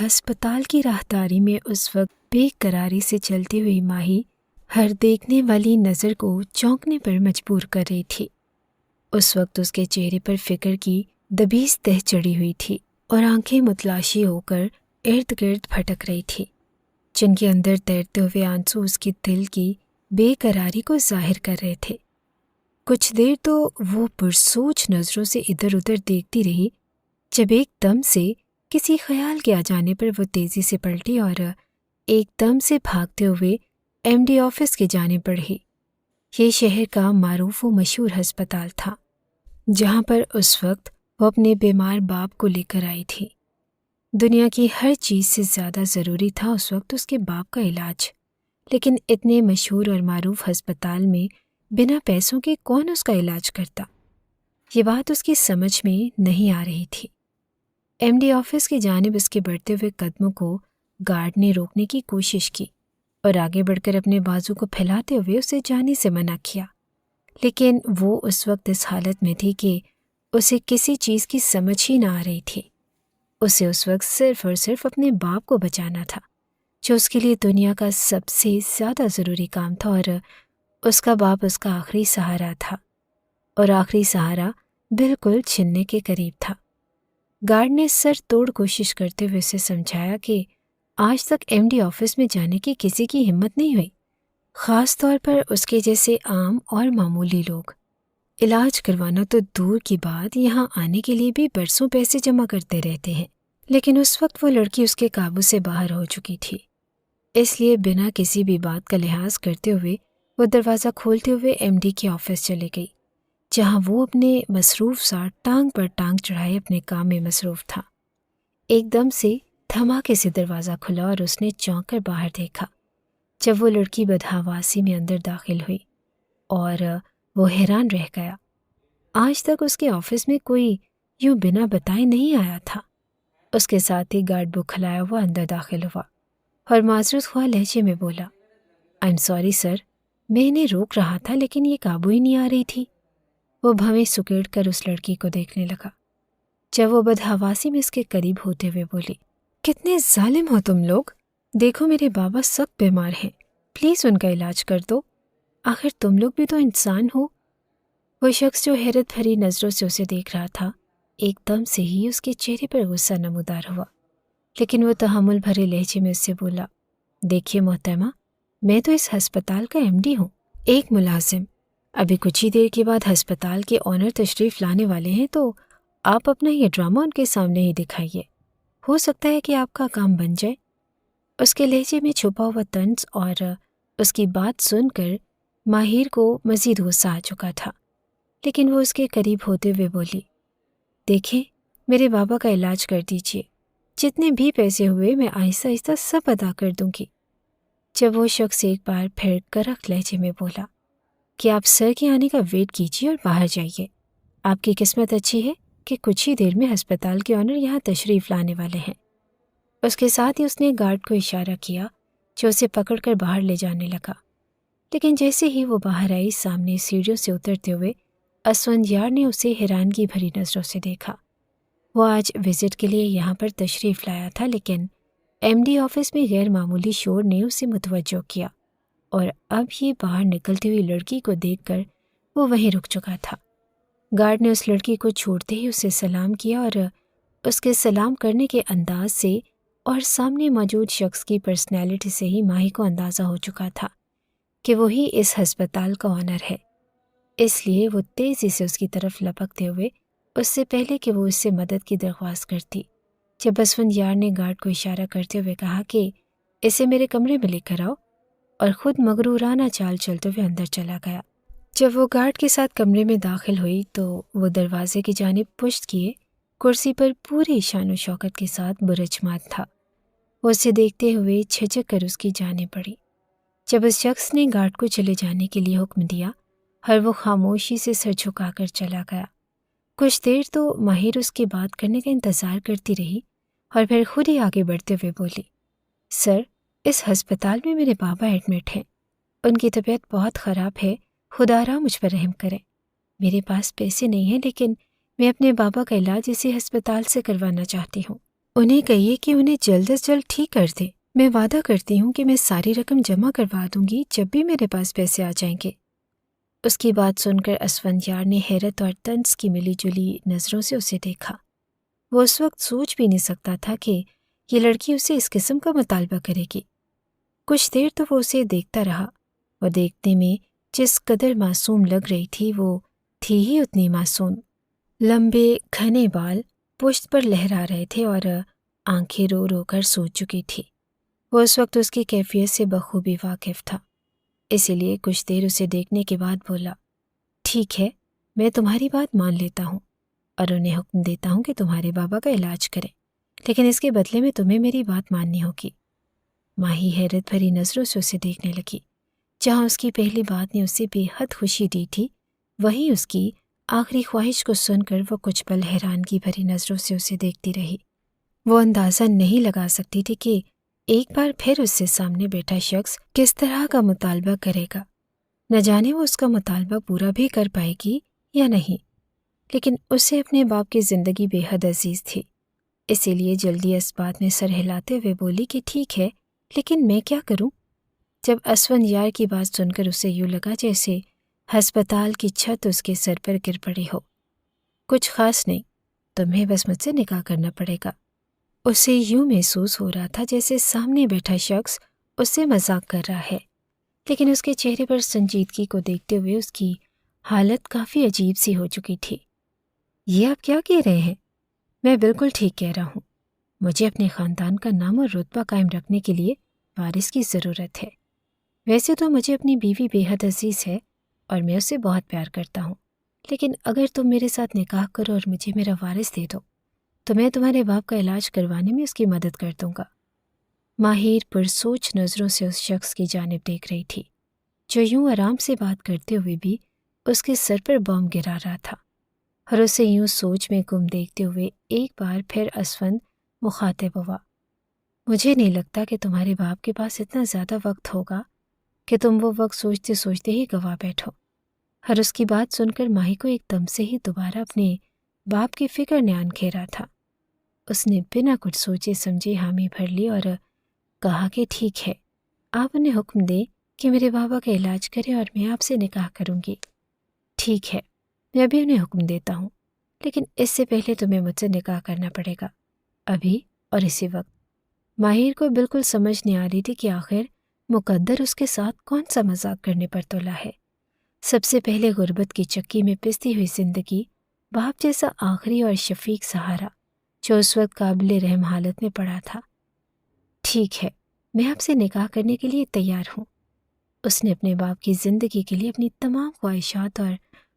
ہسپتال کی راہداری میں اس وقت بے قراری سے چلتی ہوئی ماہی ہر دیکھنے والی نظر کو چونکنے پر مجبور کر رہی تھی۔ اس وقت اس کے چہرے پر فکر کی دبیز تہ چڑھی ہوئی تھی اور آنکھیں متلاشی ہو کر ارد گرد پھٹک رہی تھی، جن کے اندر تیرتے ہوئے آنسو اس کی دل کی بے قراری کو ظاہر کر رہے تھے۔ کچھ دیر تو وہ پرسوچ نظروں سے ادھر ادھر دیکھتی رہی، جب ایک دم سے کسی خیال کے آ جانے پر وہ تیزی سے پلٹی اور ایک دم سے بھاگتے ہوئے ایم ڈی آفس کی جانب بڑھی۔ یہ شہر کا معروف و مشہور ہسپتال تھا، جہاں پر اس وقت وہ اپنے بیمار باپ کو لے کر آئی تھی۔ دنیا کی ہر چیز سے زیادہ ضروری تھا اس وقت اس کے باپ کا علاج، لیکن اتنے مشہور اور معروف ہسپتال میں بنا پیسوں کے کون اس کا علاج کرتا؟ یہ بات اس کی سمجھ میں نہیں آ رہی تھی۔ ایم ڈی آفس کی جانب اس کے بڑھتے ہوئے قدموں کو گارڈ نے روکنے کی کوشش کی اور آگے بڑھ کر اپنے بازو کو پھیلاتے ہوئے اسے جانے سے منع کیا، لیکن وہ اس وقت اس حالت میں تھی کہ اسے کسی چیز کی سمجھ ہی نہ آ رہی تھی۔ اسے اس وقت صرف اور صرف اپنے باپ کو بچانا تھا، جو اس کے لیے دنیا کا سب سے زیادہ ضروری کام تھا، اور اس کا باپ اس کا آخری سہارا تھا، اور آخری سہارا بالکل چھننے کے قریب تھا۔ گارڈ نے سر توڑ کوشش کرتے ہوئے اسے سمجھایا کہ آج تک ایم ڈی آفس میں جانے کی کسی کی ہمت نہیں ہوئی، خاص طور پر اس کے جیسے عام اور معمولی لوگ۔ علاج کروانا تو دور کی بات، یہاں آنے کے لیے بھی برسوں پیسے جمع کرتے رہتے ہیں، لیکن اس وقت وہ لڑکی اس کے قابو سے باہر ہو چکی تھی۔ اس لیے بنا کسی بھی بات کا لحاظ کرتے ہوئے وہ دروازہ کھولتے ہوئے ایم ڈی کے آفس چلے گئی، جہاں وہ اپنے مصروف سا ٹانگ پر ٹانگ چڑھائے اپنے کام میں مصروف تھا۔ ایک دم سے دھماکے سے دروازہ کھلا اور اس نے چونک کر باہر دیکھا، جب وہ لڑکی بدحواسی میں اندر داخل ہوئی، اور وہ حیران رہ گیا۔ آج تک اس کے آفس میں کوئی یوں بنا بتائے نہیں آیا تھا۔ اس کے ساتھ ہی گارڈ بک کھلایا ہوا اندر داخل ہوا اور معذرت خواہ لہجے میں بولا، "آئی ایم سوری سر، میں انہیں روک رہا تھا لیکن یہ قابو ہی نہیں آ رہی تھی۔ وہ بھویں سکیڑ کر اس لڑکی کو دیکھنے لگا، جب وہ بدحواسی میں اس کے قریب ہوتے ہوئے بولی، "کتنے ظالم ہو تم لوگ! دیکھو میرے بابا سخت بیمار ہیں، پلیز ان کا علاج کر دو، آخر تم لوگ بھی تو انسان ہو۔ وہ شخص جو حیرت بھری نظروں سے اسے دیکھ رہا تھا، ایک دم سے ہی اس کے چہرے پر غصہ نمودار ہوا، لیکن وہ تحمل بھرے لہجے میں اس سے بولا، "دیکھیے محترمہ، میں تو اس ہسپتال کا ایم ڈی ہوں، ایک ملازم۔ ابھی کچھ ہی دیر کے بعد ہسپتال کے آنر تشریف لانے والے ہیں، تو آپ اپنا یہ ڈرامہ ان کے سامنے ہی دکھائیے، ہو سکتا ہے کہ آپ کا کام بن جائے۔ اس کے لہجے میں چھپا ہوا طنز اور اس کی بات سن کر ماہر کو مزید غصہ آ چکا تھا، لیکن وہ اس کے قریب ہوتے ہوئے بولی، "دیکھیں، میرے بابا کا علاج کر دیجیے، جتنے بھی پیسے ہوئے میں آہستہ آہستہ سب ادا کر دوں گی۔ جب وہ شخص ایک بار پھر کرخت لہجے میں بولا کہ آپ سر کے آنے کا ویٹ کیجیے اور باہر جائیے، آپ کی قسمت اچھی ہے کہ کچھ ہی دیر میں ہسپتال کے آنر یہاں تشریف لانے والے ہیں۔ اس کے ساتھ ہی اس نے گارڈ کو اشارہ کیا جو اسے پکڑ کر باہر لے جانے لگا، لیکن جیسے ہی وہ باہر آئی، سامنے سیڑھیوں سے اترتے ہوئے اسفندیار نے اسے حیرانگی بھری نظروں سے دیکھا۔ وہ آج وزٹ کے لیے یہاں پر تشریف لایا تھا، لیکن ایم ڈی آفس میں غیر معمولی شور نے اسے متوجہ کیا، اور اب یہ باہر نکلتی ہوئی لڑکی کو دیکھ کر وہ وہیں رک چکا تھا۔ گارڈ نے اس لڑکی کو چھوڑتے ہی اسے سلام کیا، اور اس کے سلام کرنے کے انداز سے اور سامنے موجود شخص کی پرسنالٹی سے ہی ماہی کو اندازہ ہو چکا تھا کہ وہی اس ہسپتال کا آنر ہے۔ اس لیے وہ تیزی سے اس کی طرف لپکتے ہوئے، اس سے پہلے کہ وہ اس سے مدد کی درخواست کرتی، جب اسفندیار نے گارڈ کو اشارہ کرتے ہوئے کہا کہ اسے میرے کمرے میں لے کر آؤ، اور خود مغرورانہ چال چلتے ہوئے اندر چلا گیا۔ جب وہ گارڈ کے ساتھ کمرے میں داخل ہوئی تو وہ دروازے کی جانب پشت کیے کرسی پر پوری شان و شوکت کے ساتھ برجمان تھا۔ وہ اسے دیکھتے ہوئے جھجک کر اس کی جانب بڑھی۔ جب اس شخص نے گارڈ کو چلے جانے کے لیے حکم دیا، اور وہ خاموشی سے سر جھکا کر چلا گیا، کچھ دیر تو ماہر اس کی بات کرنے کا انتظار کرتی رہی، اور پھر خود ہی آگے بڑھتے ہوئے بولی، "سر، اس ہسپتال میں میرے بابا ایڈمٹ ہیں، ان کی طبیعت بہت خراب ہے، خدا را مجھ پر رحم کریں۔ میرے پاس پیسے نہیں ہیں، لیکن میں اپنے بابا کا علاج اسی ہسپتال سے کروانا چاہتی ہوں۔ انہیں کہیے کہ انہیں جلد از جلد ٹھیک کر دے۔ میں وعدہ کرتی ہوں کہ میں ساری رقم جمع کروا دوں گی جب بھی میرے پاس پیسے آ جائیں گے۔ اس کی بات سن کر اسفندیار نے حیرت اور طنز کی ملی جلی نظروں سے اسے دیکھا۔ وہ اس وقت سوچ بھی نہیں سکتا تھا کہ یہ لڑکی اسے اس قسم کا مطالبہ کرے گی۔ کچھ دیر تو وہ اسے دیکھتا رہا، اور دیکھنے میں جس قدر معصوم لگ رہی تھی وہ تھی ہی اتنی معصوم۔ لمبے گھنے بال پشت پر لہرا رہے تھے اور آنکھیں رو رو کر سوچ چکی تھی۔ وہ اس وقت اس کی کیفیت سے بخوبی واقف تھا، اسی لیے کچھ دیر اسے دیکھنے کے بعد بولا، ٹھیک ہے، میں تمہاری بات مان لیتا ہوں اور انہیں حکم دیتا ہوں کہ تمہارے بابا کا علاج کریں، لیکن اس کے بدلے میں تمہیں میری بات ماننی ہوگی۔ ماہی حیرت بھری نظروں سے اسے دیکھنے لگی۔ جہاں اس کی پہلی بات نے اسے بے حد خوشی دی تھی، وہیں اس کی آخری خواہش کو سن کر وہ کچھ پل حیرانگی بھری نظروں سے اسے دیکھتی رہی۔ وہ اندازہ نہیں لگا سکتی تھی کہ ایک بار پھر اس سے سامنے بیٹھا شخص کس طرح کا مطالبہ کرے گا۔ نہ جانے وہ اس کا مطالبہ پورا بھی کر پائے گی یا نہیں، لیکن اسے اپنے باپ کی زندگی بے حد عزیز تھی، اسی لیے جلدی اس بات میں سر ہلاتے ہوئے بولی کہ ٹھیک ہے، لیکن میں کیا کروں؟ جب اسفندیار کی بات سن کر اسے یوں لگا جیسے ہسپتال کی چھت اس کے سر پر گر پڑی ہو۔ کچھ خاص نہیں، تمہیں بس مجھ سے نکاح کرنا پڑے گا۔ اسے یوں محسوس ہو رہا تھا جیسے سامنے بیٹھا شخص اس سے مذاق کر رہا ہے، لیکن اس کے چہرے پر سنجیدگی کو دیکھتے ہوئے اس کی حالت کافی عجیب سی ہو چکی تھی۔ یہ آپ کیا کہہ رہے ہیں؟ میں بالکل ٹھیک کہہ رہا ہوں۔ مجھے اپنے خاندان کا نام اور رتبہ قائم رکھنے کے لیے وارث کی ضرورت ہے۔ ویسے تو مجھے اپنی بیوی بے حد عزیز ہے اور میں اسے بہت پیار کرتا ہوں، لیکن اگر تم میرے ساتھ نکاح کرو اور مجھے میرا وارث دے دو تو میں تمہارے باپ کا علاج کروانے میں اس کی مدد کر دوں گا۔ ماہر پرسوچ نظروں سے اس شخص کی جانب دیکھ رہی تھی جو یوں آرام سے بات کرتے ہوئے بھی اس کے سر پر بم گرا رہا تھا، اور اسے یوں سوچ میں گم دیکھتے ہوئے ایک بار پھر اسفند مخاطب ہوا۔ مجھے نہیں لگتا کہ تمہارے باپ کے پاس اتنا زیادہ وقت ہوگا کہ تم وہ وقت سوچتے سوچتے ہی گوا بیٹھو۔ اور اس کی بات سن کر ماہی کو ایک دم سے ہی دوبارہ اپنے باپ کی فکر نے آن گھیرا تھا۔ اس نے بنا کچھ سوچے سمجھے حامی بھر لی اور کہا کہ ٹھیک ہے، آپ انہیں حکم دیں کہ میرے بابا کا علاج کریں اور میں آپ سے نکاح کروں گی۔ ٹھیک ہے، میں ابھی انہیں حکم دیتا ہوں، لیکن اس سے پہلے تمہیں مجھ سے نکاح کرنا پڑے گا، ابھی اور اسی وقت۔ ماہر کو بالکل سمجھ نہیں آ رہی تھی کہ آخر مقدر اس کے ساتھ کون سا مذاق کرنے پر تلا ہے۔ سب سے پہلے غربت کی چکی میں پستی ہوئی زندگی، باپ جیسا آخری اور شفیق سہارا جو اس وقت قابل رحم حالت میں پڑا تھا۔ ٹھیک ہے، میں آپ سے نکاح کرنے کے لیے تیار ہوں۔ اس نے اپنے باپ کی زندگی کے لیے اپنی تمام خواہشات اور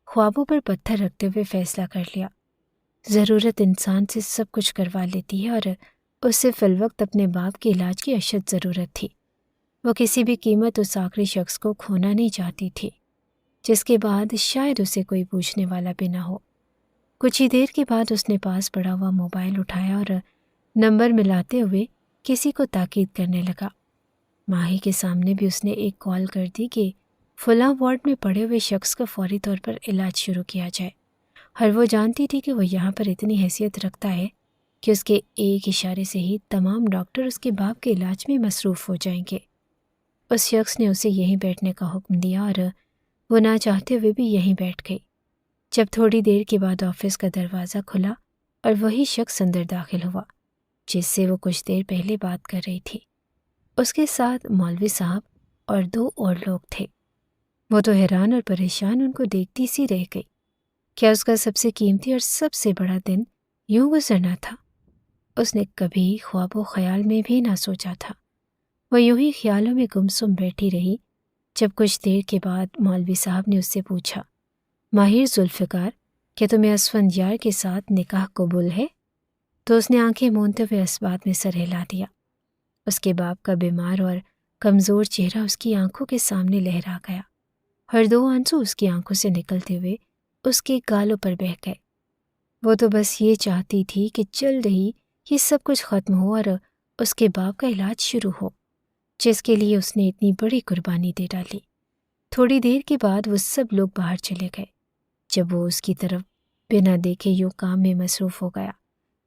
خوابوں پر پتھر رکھتے ہوئے فیصلہ کر لیا۔ ضرورت انسان سے سب کچھ کروا لیتی ہے اور اسے فی الوقت اپنے باپ کے علاج کی اشد ضرورت تھی۔ وہ کسی بھی قیمت اس آخری شخص کو کھونا نہیں چاہتی تھی جس کے بعد شاید اسے کوئی پوچھنے والا بھی نہ ہو۔ کچھ ہی دیر کے بعد اس نے پاس پڑا ہوا موبائل اٹھایا اور نمبر ملاتے ہوئے کسی کو تاکید کرنے لگا۔ ماہی کے سامنے بھی اس نے ایک کال کر دی کہ فلاں وارڈ میں پڑے ہوئے شخص کا فوری طور پر علاج شروع کیا جائے، اور وہ جانتی تھی کہ وہ یہاں پر اتنی حیثیت رکھتا ہے کہ اس کے ایک اشارے سے ہی تمام ڈاکٹر اس کے باپ کے علاج میں مصروف ہو جائیں گے۔ اس شخص نے اسے یہیں بیٹھنے کا حکم دیا اور وہ نہ چاہتے ہوئے بھی یہیں بیٹھ گئی۔ جب تھوڑی دیر کے بعد آفس کا دروازہ کھلا اور وہی شخص اندر داخل ہوا جس سے وہ کچھ دیر پہلے بات کر رہی تھی۔ اس کے ساتھ مولوی صاحب اور 2 اور لوگ تھے۔ وہ تو حیران اور پریشان ان کو دیکھتی سی رہ گئی۔ کیا اس کا سب سے قیمتی اور سب سے بڑا دن یوں گزرنا تھا؟ اس نے کبھی خواب و خیال میں بھی نہ سوچا تھا۔ وہ یوں ہی خیالوں میں گمسم بیٹھی رہی جب کچھ دیر کے بعد مولوی صاحب نے اس سے پوچھا، ماہر ذوالفقار، کیا تمہیں اسفندیار کے ساتھ نکاح قبول ہے؟ تو اس نے آنکھیں موندتے ہوئے اس بات میں سر ہلا دیا۔ اس کے باپ کا بیمار اور کمزور چہرہ اس کی آنکھوں کے سامنے لہرا گیا، اور 2 آنسو اس کی آنکھوں سے نکلتے ہوئے اس کے گالوں پر بہہ گئے۔ وہ تو بس یہ چاہتی تھی کہ جلد ہی یہ سب کچھ ختم ہو اور اس کے باپ کا علاج شروع ہو، جس کے لیے اس نے اتنی بڑی قربانی دے ڈالی۔ تھوڑی دیر کے بعد وہ سب لوگ باہر چلے گئے۔ جب وہ اس کی طرف بنا دیکھے یوں کام میں مصروف ہو گیا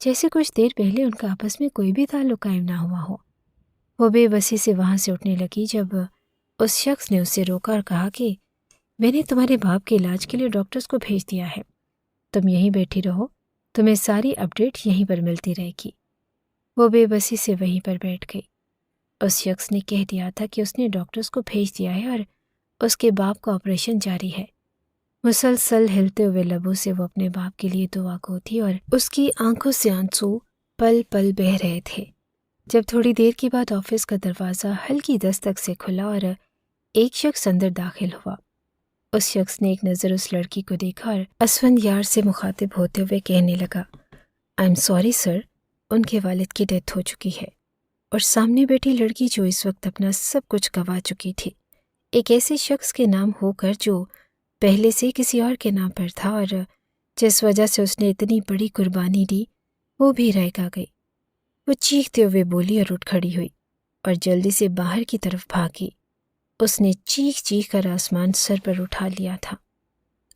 جیسے کچھ دیر پہلے ان کا آپس میں کوئی بھی تعلق قائم نہ ہوا ہو۔ وہ بے بسی سے وہاں سے اٹھنے لگی جب اس شخص نے اسے روکا اور کہا کہ میں نے تمہارے باپ کے علاج کے لیے ڈاکٹرز کو بھیج دیا ہے، تم یہیں بیٹھی رہو، تمہیں ساری اپڈیٹ یہیں پر ملتی رہے گی۔ وہ بے بسی سے وہیں پر بیٹھ گئی۔ اس شخص نے کہہ دیا تھا کہ اس نے ڈاکٹرز کو بھیج دیا ہے اور اس کے باپ کا آپریشن جاری ہے۔ مسلسل ہلتے ہوئے لبوں سے وہ اپنے باپ کے لیے دعا گو تھی اور اس کی آنکھوں سے آنسو پل پل بہہ رہے تھے۔ جب تھوڑی دیر کے بعد آفس کا دروازہ ہلکی دستک سے کھلا اور ایک شخص اندر داخل ہوا، اس شخص نے ایک نظر اس لڑکی کو دیکھا اور اسفندیار سے مخاطب ہوتے ہوئے کہنے لگا، آئی ایم سوری سر، ان کے والد کی ڈیتھ ہو چکی ہے۔ اور سامنے بیٹھی لڑکی جو اس وقت اپنا سب کچھ گنوا چکی تھی، ایک ایسے شخص کے نام ہو کر جو پہلے سے کسی اور کے نام پر تھا اور جس وجہ سے اس نے اتنی بڑی قربانی دی، وہ بھی رہ گئی۔ وہ چیختے ہوئے بولی اور اٹھ کھڑی ہوئی اور جلدی سے باہر کی طرف بھاگی۔ اس نے چیخ چیخ کر آسمان سر پر اٹھا لیا تھا۔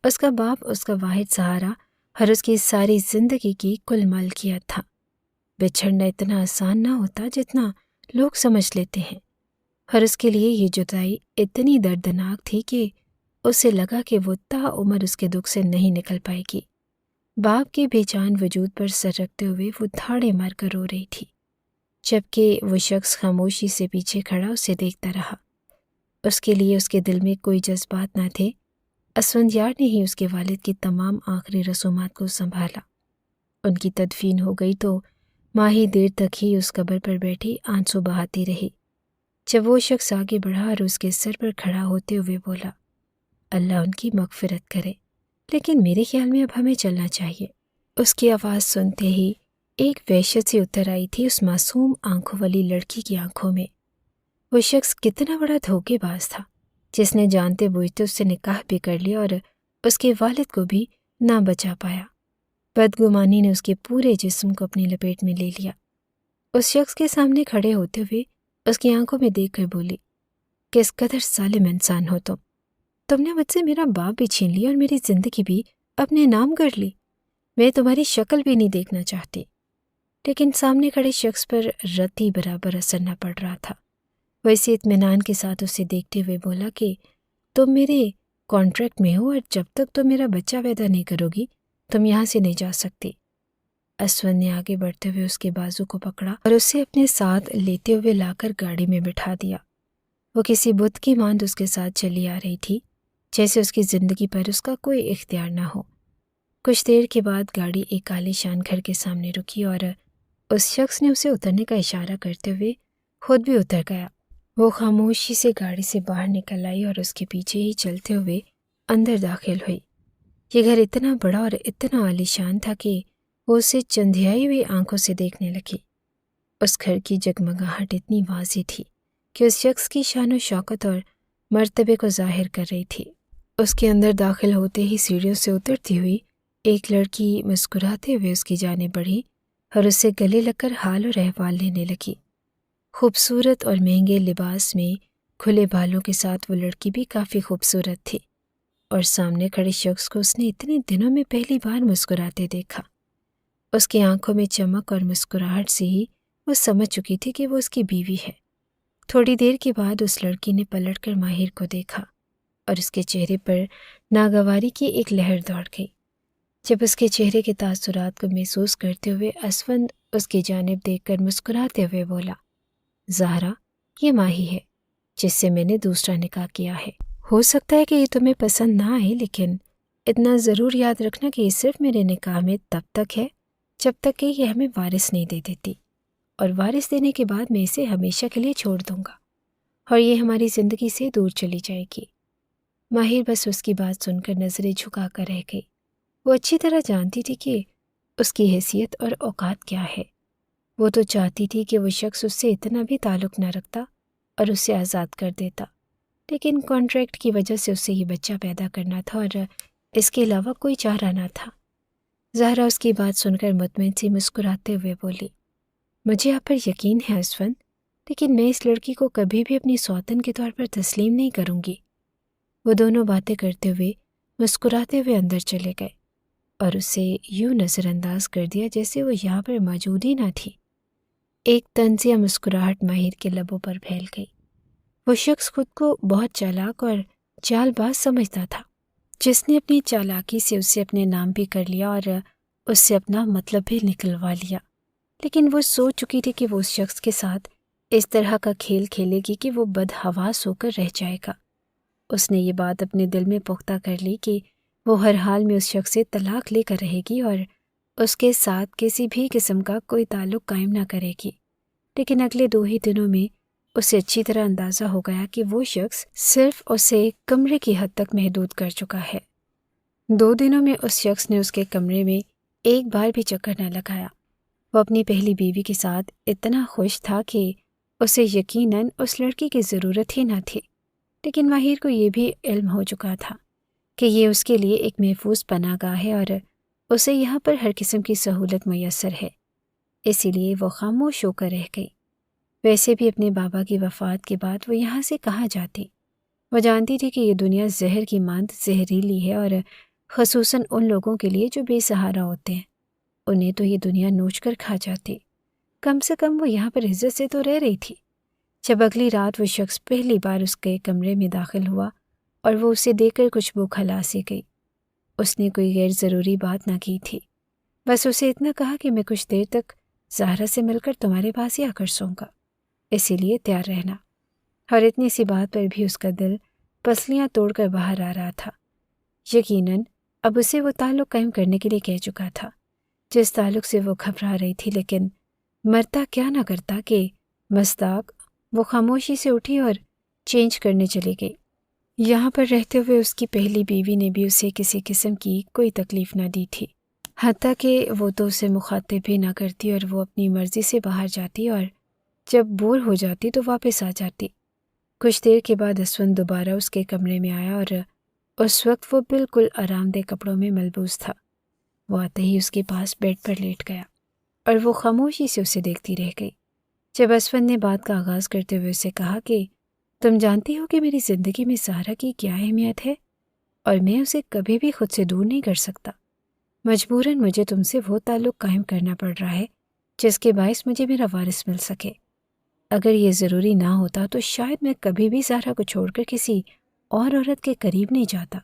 اس کا باپ اس کا واحد سہارا اور اس کی ساری زندگی کی کل ملکیت تھا۔ بچھڑنا اتنا آسان نہ ہوتا جتنا لوگ سمجھ لیتے ہیں، اور اس کے لیے یہ جدائی اتنی دردناک تھی کہ اسے لگا کہ وہ تا عمر اس کے دکھ سے نہیں نکل پائے گی۔ باپ کے بے جان وجود پر سر رکھتے ہوئے وہ دھاڑے مار کر رو رہی تھی، جبکہ وہ شخص خاموشی سے پیچھے کھڑا اسے دیکھتا رہا۔ اس کے لیے اس کے دل میں کوئی جذبات نہ تھے۔ اسفندیار نے ہی اس کے والد کی تمام آخری رسومات کو سنبھالا۔ ان کی تدفین ہو گئی تو ماہی دیر تک ہی اس قبر پر بیٹھی آنسو بہاتی رہی۔ جب وہ شخص آگے بڑھا اور اس کے سر پر کھڑا ہوتے ہوئے بولا، اللہ ان کی مغفرت کرے، لیکن میرے خیال میں اب ہمیں چلنا چاہیے۔ اس کی آواز سنتے ہی ایک وحشت سی اتر آئی تھی اس معصوم آنکھوں والی لڑکی کی آنکھوں میں۔ وہ شخص کتنا بڑا دھوکے باز تھا جس نے جانتے بوجھتے اس سے نکاح بھی کر لیا اور اس کے والد کو بھی نہ بچا پایا۔ بدگمانی نے اس کے پورے جسم کو اپنی لپیٹ میں لے لیا۔ اس شخص کے سامنے کھڑے ہوتے ہوئے اس کی آنکھوں میں دیکھ کر بولی، کس قدر ظالم انسان ہو تم نے مجھ سے میرا باپ بھی چھین لیا اور میری زندگی بھی اپنے نام کر لی۔ میں تمہاری شکل بھی نہیں دیکھنا چاہتی۔ لیکن سامنے کھڑے شخص پر رتی برابر اثر نہ پڑ رہا تھا۔ وہ اسی اطمینان کے ساتھ اسے دیکھتے ہوئے بولا کہ تم میرے کانٹریکٹ میں ہو اور جب تک تم میرا بچہ پیدا نہیں کرو گی تم یہاں سے نہیں جا سکتی۔ اسفند نے آگے بڑھتے ہوئے اس کے بازو کو پکڑا اور اسے اپنے ساتھ لیتے ہوئے لا کر گاڑی میں بٹھا دیا۔ وہ کسی بت کی مانند اس کے ساتھ چلی آ رہی تھی، جیسے اس کی زندگی پر اس کا کوئی اختیار نہ ہو۔ کچھ دیر کے بعد گاڑی ایک عالی شان گھر کے سامنے رکی اور اس شخص نے اسے اترنے کا اشارہ کرتے ہوئے خود بھی اتر گیا۔ وہ خاموشی سے گاڑی سے باہر نکل آئی اور اس کے پیچھے ہی چلتے ہوئے اندر داخل ہوئی۔ یہ گھر اتنا بڑا اور اتنا عالی شان تھا کہ وہ اسے چندھیائی ہوئی آنکھوں سے دیکھنے لگی۔ اس گھر کی جگمگاہٹ اتنی واضح تھی کہ اس شخص کی شان و شوکت اور مرتبے کو ظاہر کر رہی تھی۔ اس کے اندر داخل ہوتے ہی سیڑھیوں سے اترتی ہوئی ایک لڑکی مسکراتے ہوئے اس کی جانب بڑھی اور اسے گلے لگ کر حال اور احوال لینے لگی۔ خوبصورت اور مہنگے لباس میں کھلے بالوں کے ساتھ وہ لڑکی بھی کافی خوبصورت تھی، اور سامنے کھڑے شخص کو اس نے اتنے دنوں میں پہلی بار مسکراتے دیکھا۔ اس کی آنکھوں میں چمک اور مسکراہٹ سے ہی وہ سمجھ چکی تھی کہ وہ اس کی بیوی ہے۔ تھوڑی دیر کے بعد اس لڑکی نے پلٹ کر ماہر کو دیکھا اور اس کے چہرے پر ناگواری کی ایک لہر دوڑ گئی۔ جب اس کے چہرے کے تاثرات کو محسوس کرتے ہوئے اسفند اس کی جانب دیکھ کر مسکراتے ہوئے بولا، زہرا، یہ ماہی ہے جس سے میں نے دوسرا نکاح کیا ہے۔ ہو سکتا ہے کہ یہ تمہیں پسند نہ آئے، لیکن اتنا ضرور یاد رکھنا کہ یہ صرف میرے نکاح میں تب تک ہے جب تک کہ یہ ہمیں وارث نہیں دے دیتی، اور وارث دینے کے بعد میں اسے ہمیشہ کے لیے چھوڑ دوں گا اور یہ ہماری زندگی سے دور چلی جائے گی۔ ماہر بس اس کی بات سن کر نظریں جھکا کر رہ گئی۔ وہ اچھی طرح جانتی تھی کہ اس کی حیثیت اور اوقات کیا ہے۔ وہ تو چاہتی تھی کہ وہ شخص اس سے اتنا بھی تعلق نہ رکھتا اور اسے آزاد کر دیتا، لیکن کانٹریکٹ کی وجہ سے اسے یہ بچہ پیدا کرنا تھا اور اس کے علاوہ کوئی چارہ نہ تھا۔ زہرا اس کی بات سن کر مطمئن سی مسکراتے ہوئے بولی، مجھے آپ پر یقین ہے اسفند، لیکن میں اس لڑکی کو کبھی بھی اپنی سوتن کے طور پر تسلیم نہیں کروں گی۔ وہ دونوں باتیں کرتے ہوئے مسکراتے ہوئے اندر چلے گئے۔ اور اسے یوں نظر انداز کر دیا جیسے وہ یہاں پر موجود ہی نہ تھی۔ ایک طنزیہ مسکراہٹ ماہر کے لبوں پر پھیل گئی۔ وہ شخص خود کو بہت چالاک اور چال باز سمجھتا تھا، جس نے اپنی چالاکی سے اسے اپنے نام بھی کر لیا اور اس سے اپنا مطلب بھی نکلوا لیا۔ لیکن وہ سوچ چکی تھی کہ وہ اس شخص کے ساتھ اس طرح کا کھیل کھیلے گی کہ وہ بدحواس ہو کر رہ جائے گا۔ اس نے یہ بات اپنے دل میں پختہ کر لی کہ وہ ہر حال میں اس شخص سے طلاق لے کر رہے گی اور اس کے ساتھ کسی بھی قسم کا کوئی تعلق قائم نہ کرے گی۔ لیکن اگلے 2 ہی دنوں میں اسے اچھی طرح اندازہ ہو گیا کہ وہ شخص صرف اسے کمرے کی حد تک محدود کر چکا ہے۔ 2 دنوں میں اس شخص نے اس کے کمرے میں ایک بار بھی چکر نہ لگایا۔ وہ اپنی پہلی بیوی کے ساتھ اتنا خوش تھا کہ اسے یقیناً اس لڑکی کی ضرورت ہی نہ تھی، لیکن ماہر کو یہ بھی علم ہو چکا تھا کہ یہ اس کے لیے ایک محفوظ پناہ گاہ ہے اور اسے یہاں پر ہر قسم کی سہولت میسر ہے، اسی لیے وہ خاموش ہو کر رہ گئی۔ ویسے بھی اپنے بابا کی وفات کے بعد وہ یہاں سے کہاں جاتی؟ وہ جانتی تھی کہ یہ دنیا زہر کی مانند زہریلی ہے، اور خصوصاً ان لوگوں کے لیے جو بے سہارا ہوتے ہیں، انہیں تو یہ دنیا نوچ کر کھا جاتی۔ کم سے کم وہ یہاں پر عزت سے تو رہ رہی تھی۔ جب اگلی رات وہ شخص پہلی بار اس کے کمرے میں داخل ہوا اور وہ اسے دیکھ کر کچھ بھوک ہلا سی گئی، اس نے کوئی غیر ضروری بات نہ کی تھی، بس اسے اتنا کہا کہ میں کچھ دیر تک زہرا سے مل کر تمہارے پاس ہی آ کر سوں گا، اسی لیے تیار رہنا۔ اور اتنی سی بات پر بھی اس کا دل پسلیاں توڑ کر باہر آ رہا تھا۔ یقیناً اب اسے وہ تعلق قائم کرنے کے لیے کہہ چکا تھا جس تعلق سے وہ گھبرا رہی تھی، لیکن مرتا کیا نہ کرتا کہ مصداق وہ خاموشی سے اٹھی اور چینج کرنے چلی گئی۔ یہاں پر رہتے ہوئے اس کی پہلی بیوی نے بھی اسے کسی قسم کی کوئی تکلیف نہ دی تھی، حتیٰ کہ وہ تو اسے مخاطب بھی نہ کرتی اور وہ اپنی مرضی سے باہر جاتی اور جب بور ہو جاتی تو واپس آ جاتی۔ کچھ دیر کے بعد اسون دوبارہ اس کے کمرے میں آیا اور اس وقت وہ بالکل آرام دہ کپڑوں میں ملبوس تھا۔ وہ آتے ہی اس کے پاس بیڈ پر لیٹ گیا اور وہ خاموشی سے اسے دیکھتی رہ گئی۔ جب اسون نے بات کا آغاز کرتے ہوئے اسے کہا کہ تم جانتی ہو کہ میری زندگی میں زہرا کی کیا اہمیت ہے اور میں اسے کبھی بھی خود سے دور نہیں کر سکتا، مجبوراً مجھے تم سے وہ تعلق قائم کرنا پڑ رہا ہے جس کے باعث مجھے میرا وارث مل سکے۔ اگر یہ ضروری نہ ہوتا تو شاید میں کبھی بھی زہرا کو چھوڑ کر کسی اور عورت کے قریب نہیں جاتا۔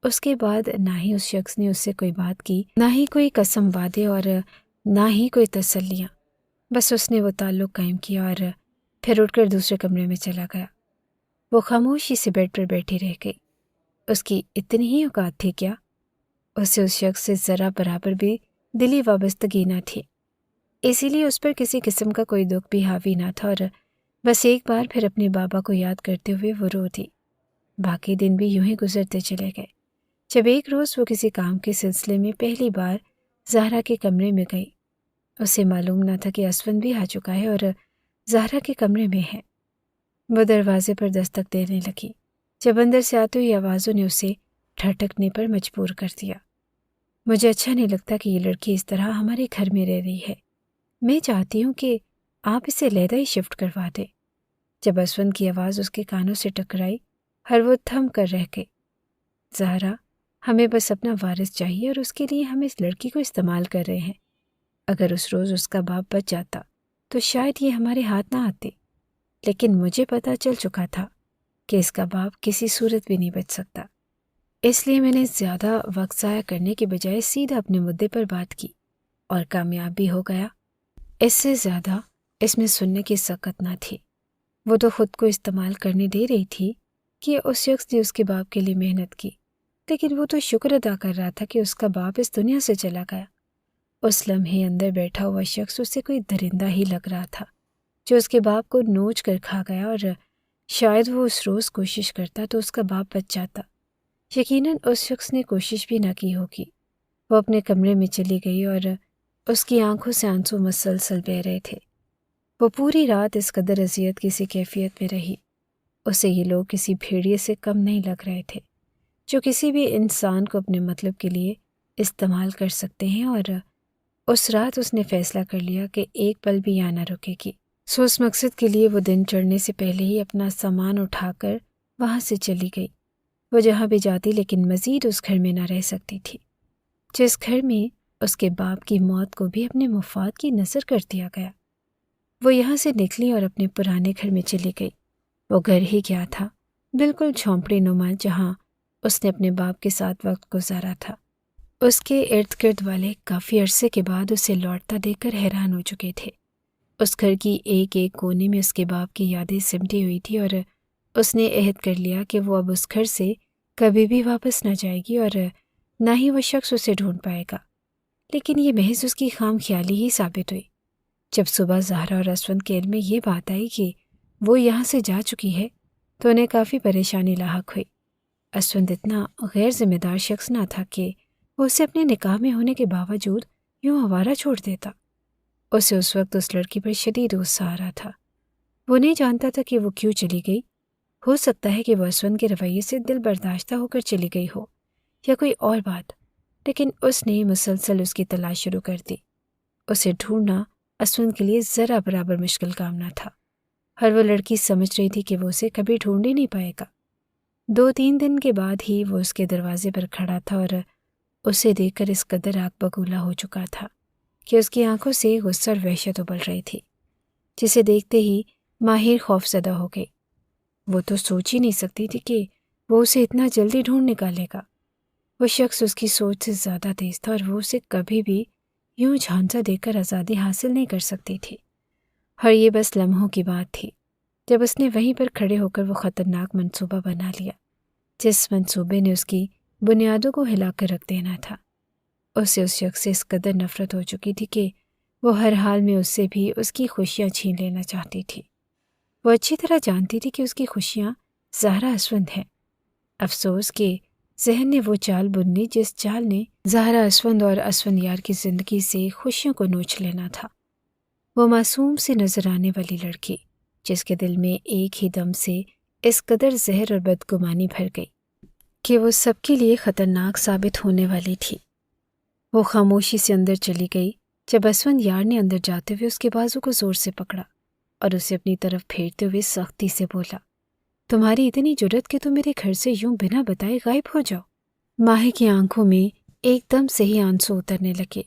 اس کے بعد نہ ہی اس شخص نے اس سے کوئی بات کی، نہ ہی کوئی قسم وعدے اور نہ ہی کوئی تسلیاں، بس اس نے وہ تعلق قائم کیا اور پھر اٹھ کر دوسرے کمرے میں چلا گیا۔ وہ خاموشی سے بیڈ پر بیٹھی رہ گئی۔ اس کی اتنی ہی اوقات تھی کیا؟ اسے اس شخص سے ذرا برابر بھی دلی وابستگی نہ تھی، اسی لیے اس پر کسی قسم کا کوئی دکھ بھی حاوی نہ تھا، اور بس ایک بار پھر اپنے بابا کو یاد کرتے ہوئے وہ رو دی۔ باقی دن بھی یوں ہی گزرتے چلے گئے۔ جب ایک روز وہ کسی کام کے سلسلے میں پہلی بار زہرا کے کمرے میں گئی، اسے معلوم نہ تھا کہ اسون بھی آ چکا ہے اور زہرا کے کمرے میں ہے۔ وہ دروازے پر دستک دینے لگی، جب اندر سے آتی ہوئی آوازوں نے اسے ٹھٹکنے پر مجبور کر دیا۔ مجھے اچھا نہیں لگتا کہ یہ لڑکی اس طرح ہمارے گھر میں رہ رہی ہے، میں چاہتی ہوں کہ آپ اسے علیحدہ ہی شفٹ کروا دیں۔ جب اسون کی آواز اس کے کانوں سے ٹکرائی اور وہ تھم کر رہ گئی۔ زہرا، ہمیں بس اپنا وارث چاہیے اور اس کے لیے ہم اس لڑکی کو استعمال کر رہے ہیں۔ اگر اس روز اس کا باپ بچ جاتا تو شاید یہ ہمارے ہاتھ نہ آتے، لیکن مجھے پتہ چل چکا تھا کہ اس کا باپ کسی صورت بھی نہیں بچ سکتا، اس لیے میں نے زیادہ وقت ضائع کرنے کے بجائے سیدھا اپنے مدعے پر بات کی اور کامیاب بھی ہو گیا۔ اس سے زیادہ اس میں سننے کی سکت نہ تھی۔ وہ تو خود کو استعمال کرنے دے رہی تھی کہ اس شخص نے اس کے باپ کے لیے محنت کی، لیکن وہ تو شکر ادا کر رہا تھا کہ اس کا باپ اس دنیا سے چلا گیا۔ اس لمحے اندر بیٹھا ہوا شخص اسے کوئی درندہ ہی لگ رہا تھا جو اس کے باپ کو نوچ کر کھا گیا، اور شاید وہ اس روز کوشش کرتا تو اس کا باپ بچ جاتا۔ یقیناً اس شخص نے کوشش بھی نہ کی ہوگی۔ وہ اپنے کمرے میں چلی گئی اور اس کی آنکھوں سے آنسو مسلسل بہہ رہے تھے۔ وہ پوری رات اس قدر اذیت کی سی کیفیت میں رہی۔ اسے یہ لوگ کسی بھیڑیے سے کم نہیں لگ رہے تھے جو کسی بھی انسان کو اپنے مطلب کے لیے استعمال کر سکتے ہیں، اور اس رات اس نے فیصلہ کر لیا کہ ایک پل بھی یہاں نہ رکے گی۔ اس مقصد کے لیے وہ دن چڑھنے سے پہلے ہی اپنا سامان اٹھا کر وہاں سے چلی گئی۔ وہ جہاں بھی جاتی لیکن مزید اس گھر میں نہ رہ سکتی تھی۔ جس گھر میں اس کے باپ کی موت کو بھی اپنے مفاد کی نظر کر دیا گیا۔ وہ یہاں سے نکلی اور اپنے پرانے گھر میں چلی گئی۔ وہ گھر ہی کیا تھا، بالکل جھونپڑی نما، جہاں اس نے اپنے باپ کے ساتھ وقت گزارا تھا۔ اس کے ارد گرد والے کافی عرصے کے بعد اسے لوٹتا دیکھ کر حیران ہو چکے تھے۔ اس گھر کی ایک ایک کونے میں اس کے باپ کی یادیں سمٹی ہوئی تھی، اور اس نے عہد کر لیا کہ وہ اب اس گھر سے کبھی بھی واپس نہ جائے گی اور نہ ہی وہ شخص اسے ڈھونڈ پائے گا۔ لیکن یہ محض اس کی خام خیالی ہی ثابت ہوئی۔ جب صبح زہرا اور اسود کے علم میں یہ بات آئی کہ وہ یہاں سے جا چکی ہے تو انہیں کافی پریشانی لاحق ہوئی۔ اسود اتنا غیر ذمہ دار شخص نہ تھا کہ وہ اسے اپنے نکاح میں ہونے کے باوجود یوں آوارہ چھوڑ دیتا۔ اسے اس وقت اس لڑکی پر شدید غصہ آ رہا تھا۔ وہ نہیں جانتا تھا کہ وہ کیوں چلی گئی۔ ہو سکتا ہے کہ وہ اسود کے رویے سے دل برداشتہ ہو کر چلی گئی ہو، یا کوئی اور بات، لیکن اس نے مسلسل اس کی تلاش شروع کر دی۔ اسے ڈھونڈنا اسود کے لیے ذرا برابر مشکل کام نہ تھا۔ ہر وہ لڑکی سمجھ رہی تھی کہ وہ اسے کبھی ڈھونڈ ہی نہیں پائے گا۔ 2-3 دن کے بعد ہی وہ اس کے دروازے پر کھڑا تھا اور اسے دیکھ کر اس قدر آگ بگولا ہو چکا تھا کہ اس کی آنکھوں سے غصہ اور وحشت ابل رہی تھی، جسے دیکھتے ہی ماہر خوف زدہ ہو گئی۔ وہ تو سوچ ہی نہیں سکتی تھی کہ وہ اسے اتنا جلدی ڈھونڈ نکالے گا۔ وہ شخص اس کی سوچ سے زیادہ تیز تھا اور وہ اسے کبھی بھی یوں جھانسا دے کر آزادی حاصل نہیں کر سکتی تھی۔ اور یہ بس لمحوں کی بات تھی جب اس نے وہیں پر کھڑے ہو کر وہ خطرناک منصوبہ بنا لیا، جس منصوبے نے اس کی بنیادوں کو ہلا کر رکھ دینا تھا۔ اسے اس شخص سے اس قدر نفرت ہو چکی تھی کہ وہ ہر حال میں اس سے بھی اس کی خوشیاں چھین لینا چاہتی تھی۔ وہ اچھی طرح جانتی تھی کہ اس کی خوشیاں زہرا اسود ہیں۔ افسوس کہ ذہن نے وہ چال بن لی جس چال نے زہرا اسود اور اسود یار کی زندگی سے خوشیوں کو نوچ لینا تھا۔ وہ معصوم سی نظر آنے والی لڑکی جس کے دل میں ایک ہی دم سے اس قدر زہر اور بدگمانی بھر گئی کہ وہ سب کے لیے خطرناک ثابت ہونے والی تھی۔ وہ خاموشی سے اندر چلی گئی جب اسود یار نے اندر جاتے ہوئے اس کے بازو کو زور سے پکڑا اور اسے اپنی طرف پھیرتے ہوئے سختی سے بولا، تمہاری اتنی جرت کہ تم میرے گھر سے یوں بنا بتائے غائب ہو جاؤ۔ ماہی کی آنکھوں میں ایک دم سے ہی آنسو اترنے لگے۔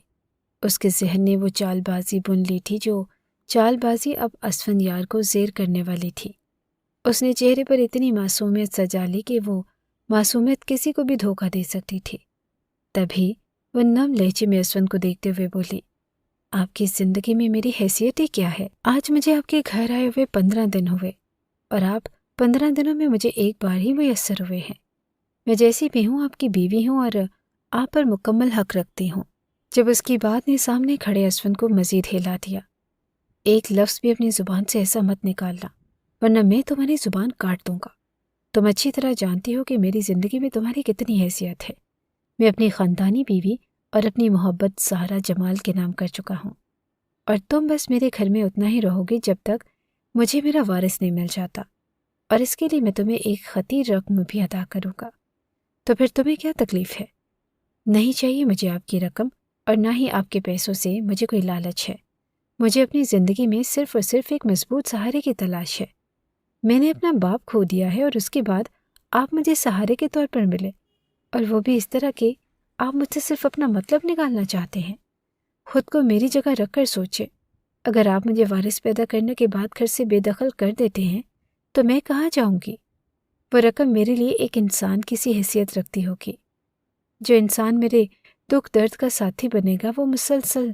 اس کے ذہن نے وہ چال بازی بن لی تھی جو چال بازی اب اسود یار کو زیر کرنے والی تھی۔ اس نے چہرے پر اتنی معصومیت سجا لی کہ وہ معصومیت کسی کو بھی دھوکہ دے سکتی تھی۔ تبھی وہ نم لہجے میں اسود کو دیکھتے ہوئے بولی، آپ کی زندگی میں میری حیثیت ہی کیا ہے؟ آج مجھے آپ کے گھر آئے ہوئے 15 دن ہوئے اور آپ 15 دنوں میں مجھے ایک بار ہی میسر ہوئے ہیں۔ میں جیسی بھی ہوں آپ کی بیوی ہوں اور آپ پر مکمل حق رکھتی ہوں۔ جب اس کی بات نے سامنے کھڑے اسود کو مزید ہلا دیا، ایک لفظ بھی اپنی زبان سے ایسا مت نکالنا ورنہ میں تمہاری زبان کاٹ دوں گا۔ تم اچھی طرح جانتی ہو کہ میری زندگی میں تمہاری کتنی حیثیت ہے۔ میں اپنی خاندانی بیوی اور اپنی محبت زہرا جمال کے نام کر چکا ہوں، اور تم بس میرے گھر میں اتنا ہی رہو گی جب تک مجھے میرا وارث نہیں مل جاتا، اور اس کے لیے میں تمہیں ایک خطیر رقم بھی ادا کروں گا۔ تو پھر تمہیں کیا تکلیف ہے؟ نہیں چاہیے مجھے آپ کی رقم اور نہ ہی آپ کے پیسوں سے مجھے کوئی لالچ ہے۔ مجھے اپنی زندگی میں صرف اور صرف ایک مضبوط سہارے کی تلاش ہے۔ میں نے اپنا باپ کھو دیا ہے اور اس کے بعد آپ مجھے سہارے کے طور پر ملے، اور وہ بھی اس طرح کہ آپ مجھ سے صرف اپنا مطلب نکالنا چاہتے ہیں۔ خود کو میری جگہ رکھ کر سوچے، اگر آپ مجھے وارث پیدا کرنے کے بعد گھر سے بے دخل کر دیتے ہیں تو میں کہاں جاؤں گی؟ وہ رقم میرے لیے ایک انسان کی سی حیثیت رکھتی ہوگی۔ جو انسان میرے دکھ درد کا ساتھی بنے گا، وہ مسلسل